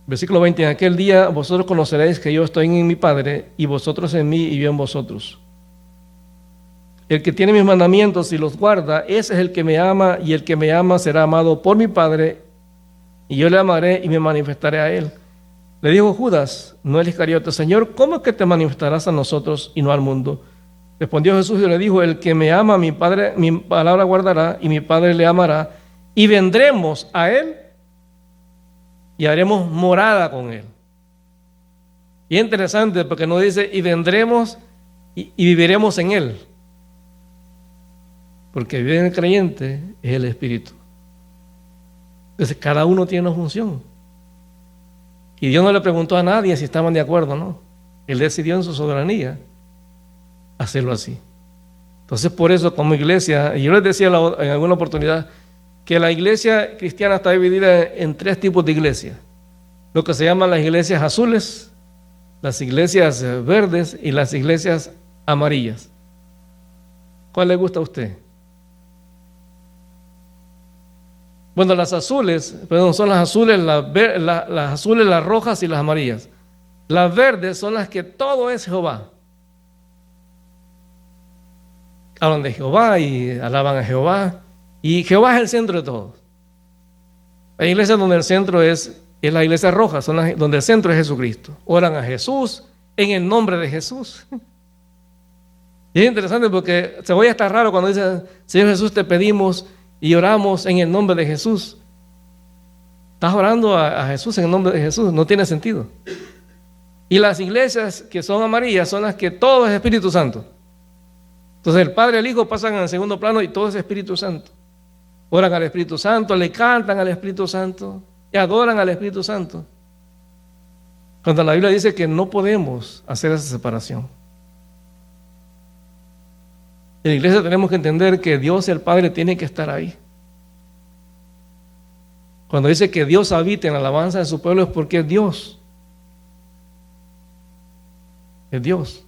Versículo 20, en aquel día vosotros conoceréis que yo estoy en mi Padre y vosotros en mí y yo en vosotros. El que tiene mis mandamientos y los guarda, ese es el que me ama, y el que me ama será amado por mi Padre, y yo le amaré y me manifestaré a él. Le dijo Judas, no el Iscariote, Señor, ¿cómo es que te manifestarás a nosotros y no al mundo? Respondió Jesús y le dijo, el que me ama, mi Padre, mi palabra guardará, y mi Padre le amará, y vendremos a él y haremos morada con él. Y es interesante porque no dice, y vendremos y viviremos en él. Porque vive en el creyente es el Espíritu. Entonces cada uno tiene una función. Y Dios no le preguntó a nadie si estaban de acuerdo o no. Él decidió en su soberanía hacerlo así. Entonces por eso como iglesia, y yo les decía en alguna oportunidad, que la iglesia cristiana está dividida en tres tipos de iglesias. Lo que se llaman las iglesias azules, las iglesias verdes y las iglesias amarillas. ¿Cuál le gusta a usted? Bueno, las azules, son las azules, las azules, las rojas y las amarillas. Las verdes son las que todo es Jehová. Hablan de Jehová y alaban a Jehová. Y Jehová es el centro de todo. Hay iglesias donde el centro es la iglesia roja, son donde el centro es Jesucristo. Oran a Jesús en el nombre de Jesús. Y es interesante porque se oye hasta raro cuando dice, Señor Jesús, te pedimos y oramos en el nombre de Jesús. Estás orando a Jesús en el nombre de Jesús, no tiene sentido. Y las iglesias que son amarillas son las que todo es Espíritu Santo. Entonces el Padre y el Hijo pasan al segundo plano y todo es Espíritu Santo. Oran al Espíritu Santo, le cantan al Espíritu Santo y adoran al Espíritu Santo. Cuando la Biblia dice que no podemos hacer esa separación. En la iglesia tenemos que entender que Dios el Padre tiene que estar ahí. Cuando dice que Dios habita en la alabanza de su pueblo es porque es Dios. Es Dios.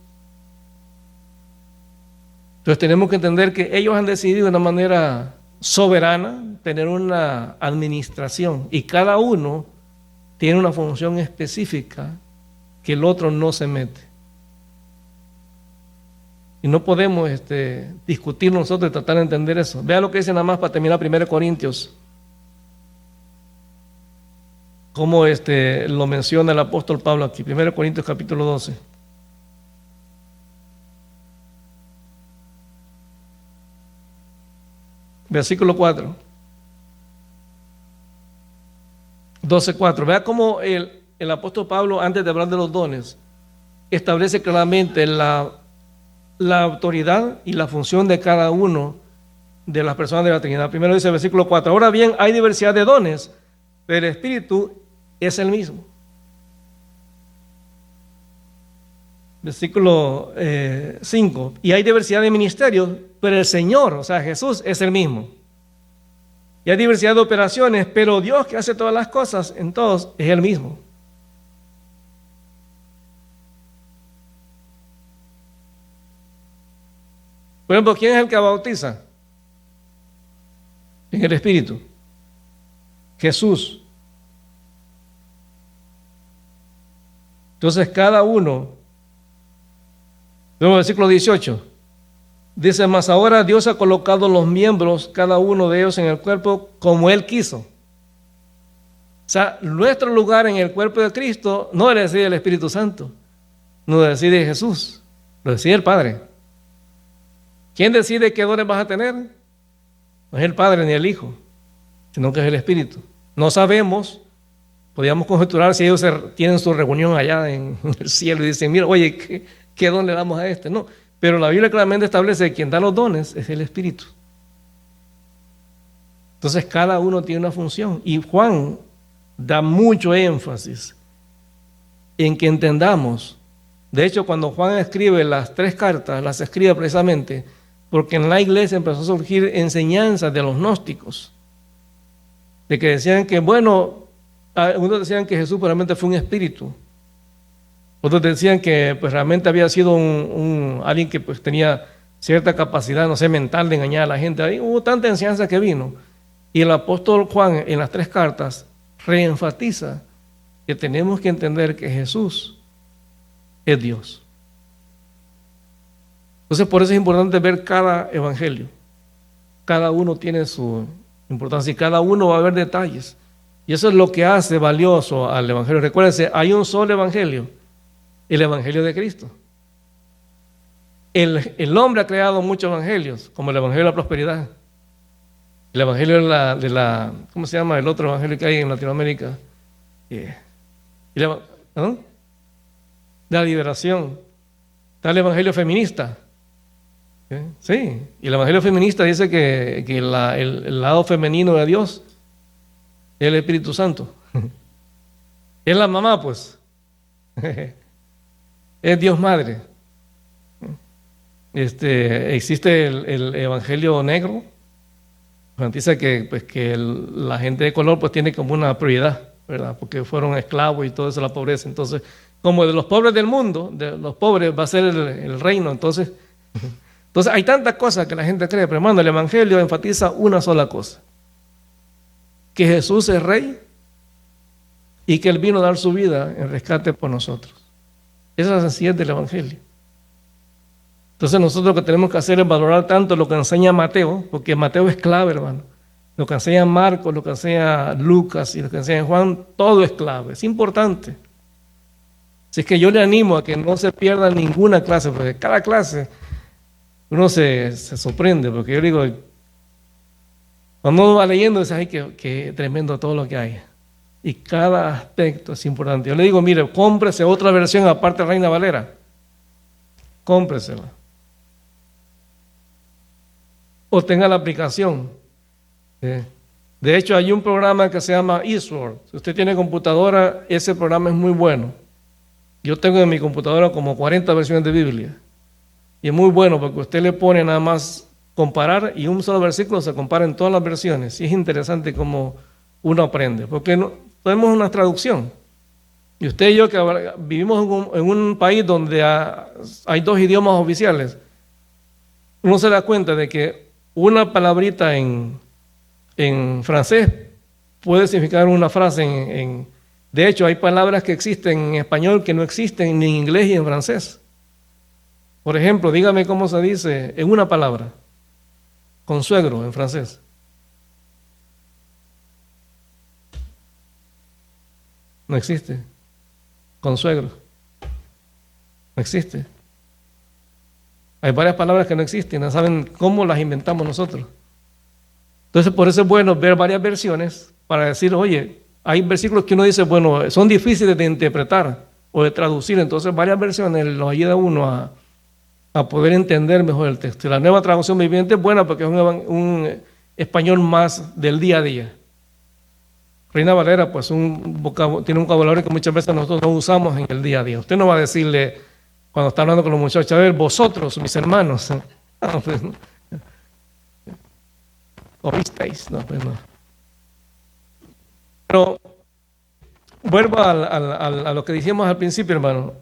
Entonces tenemos que entender que ellos han decidido de una manera soberana tener una administración y cada uno tiene una función específica que el otro no se mete. Y no podemos discutir nosotros y tratar de entender eso. Vea lo que dice nada más para terminar 1 Corintios. Como lo menciona el apóstol Pablo aquí. 1 Corintios capítulo 12. Versículo 4. 12:4. Vea cómo el apóstol Pablo, antes de hablar de los dones, establece claramente la autoridad y la función de cada uno de las personas de la Trinidad. Primero dice el versículo 4, ahora bien, hay diversidad de dones, pero el Espíritu es el mismo. Versículo 5, y hay diversidad de ministerios, pero el Señor, o sea, Jesús, es el mismo. Y hay diversidad de operaciones, pero Dios que hace todas las cosas en todos es el mismo. Por ejemplo, ¿quién es el que bautiza? En el Espíritu. Jesús. Entonces cada uno, luego el versículo 18, dice, mas ahora Dios ha colocado los miembros, cada uno de ellos en el cuerpo como Él quiso. O sea, nuestro lugar en el cuerpo de Cristo no lo decide el Espíritu Santo, no lo decide Jesús, lo decide el Padre. ¿Quién decide qué dones vas a tener? No es el Padre ni el Hijo, sino que es el Espíritu. No sabemos, podríamos conjeturar si ellos tienen su reunión allá en el cielo y dicen, mira, oye, ¿qué don le damos a este? No, pero la Biblia claramente establece que quien da los dones es el Espíritu. Entonces cada uno tiene una función y Juan da mucho énfasis en que entendamos. De hecho, cuando Juan escribe las 3 cartas, las escribe precisamente porque en la iglesia empezó a surgir enseñanzas de los gnósticos, de que decían que, bueno, algunos decían que Jesús realmente fue un espíritu, otros decían que pues realmente había sido alguien que pues tenía cierta capacidad, no sé, mental de engañar a la gente. Ahí hubo tanta enseñanza que vino, y el apóstol Juan en las 3 cartas reenfatiza que tenemos que entender que Jesús es Dios. Entonces por eso es importante ver cada evangelio. Cada uno tiene su importancia y cada uno va a ver detalles. Y eso es lo que hace valioso al evangelio. Recuérdense, hay un solo evangelio, el evangelio de Cristo. El hombre ha creado muchos evangelios, como el evangelio de la prosperidad, el evangelio de la ¿cómo se llama? El otro evangelio que hay en Latinoamérica. ¿No? De la liberación. Está el evangelio feminista. Sí, y el evangelio feminista dice que el lado femenino de Dios es el Espíritu Santo. Es la mamá, pues. Es Dios Madre. Existe el evangelio negro. Dice que, pues, que la gente de color pues tiene como una prioridad, ¿verdad? Porque fueron esclavos y todo eso, la pobreza. Entonces, como de los pobres del mundo, de los pobres va a ser el reino. Entonces hay tantas cosas que la gente cree, pero hermano, el evangelio enfatiza una sola cosa: que Jesús es rey y que Él vino a dar su vida en rescate por nosotros. Esa es la sencillez del evangelio. Entonces nosotros lo que tenemos que hacer es valorar tanto lo que enseña Mateo, porque Mateo es clave, hermano. Lo que enseña Marcos, lo que enseña Lucas y lo que enseña Juan, todo es clave, es importante. Así que yo le animo a que no se pierda ninguna clase, porque cada clase uno se sorprende, porque yo digo, cuando uno va leyendo, dice, ay, qué tremendo todo lo que hay. Y cada aspecto es importante. Yo le digo, mire, cómprese otra versión aparte de Reina Valera. Cómpresela. O tenga la aplicación. De hecho, hay un programa que se llama eSword. Si usted tiene computadora, ese programa es muy bueno. Yo tengo en mi computadora como 40 versiones de Biblia. Y es muy bueno porque usted le pone nada más comparar y un solo versículo se compara en todas las versiones. Y es interesante cómo uno aprende. Porque tenemos una traducción. Y usted y yo que vivimos en un país donde hay 2 idiomas oficiales, uno se da cuenta de que una palabrita en francés puede significar una frase de hecho, hay palabras que existen en español que no existen ni en inglés ni en francés. Por ejemplo, dígame cómo se dice en una palabra, consuegro en francés. No existe. Consuegro. No existe. Hay varias palabras que no existen, no saben cómo las inventamos nosotros. Entonces, por eso es bueno ver varias versiones para decir, oye, hay versículos que uno dice, bueno, son difíciles de interpretar o de traducir, entonces varias versiones los ayuda a uno a poder entender mejor el texto. Y la Nueva Traducción Viviente es buena porque es un español más del día a día. Reina Valera, pues tiene un vocabulario que muchas veces nosotros no usamos en el día a día. Usted no va a decirle, cuando está hablando con los muchachos, a ver, vosotros, mis hermanos, pues, oísteis, no, pues no. Pero vuelvo a lo que dijimos al principio, hermano.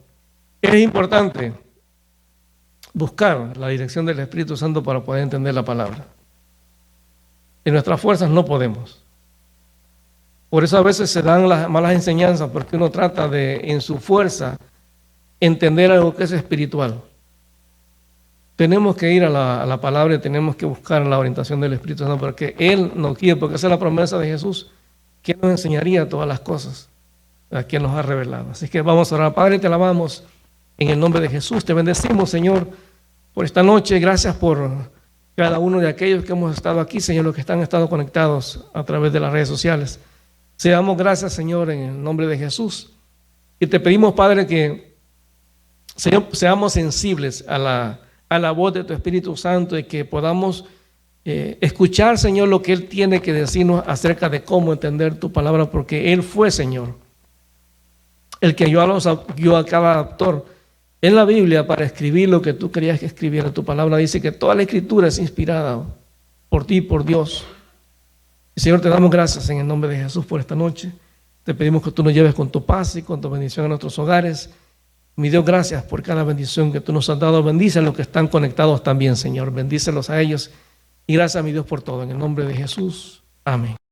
Es importante buscar la dirección del Espíritu Santo para poder entender la palabra. En nuestras fuerzas no podemos. Por eso a veces se dan las malas enseñanzas, porque uno trata de, en su fuerza, entender algo que es espiritual. Tenemos que ir a la palabra y tenemos que buscar la orientación del Espíritu Santo, porque Él nos guía, porque esa es la promesa de Jesús, que Él nos enseñaría todas las cosas que Él nos ha revelado. Así que vamos a orar. Padre, te alabamos en el nombre de Jesús. Te bendecimos, Señor, por esta noche. Gracias por cada uno de aquellos que hemos estado aquí, Señor, los que han estado conectados a través de las redes sociales. Te damos gracias, Señor, en el nombre de Jesús. Y te pedimos, Padre, que Señor, seamos sensibles a la voz de tu Espíritu Santo y que podamos escuchar, Señor, lo que Él tiene que decirnos acerca de cómo entender tu palabra, porque Él fue, Señor, el que guió a cada autor en la Biblia para escribir lo que tú querías que escribiera. Tu palabra dice que toda la Escritura es inspirada por ti, por Dios. Y Señor, te damos gracias en el nombre de Jesús por esta noche. Te pedimos que tú nos lleves con tu paz y con tu bendición a nuestros hogares. Mi Dios, gracias por cada bendición que tú nos has dado. Bendice a los que están conectados también, Señor. Bendícelos a ellos. Y gracias, mi Dios, por todo. En el nombre de Jesús. Amén.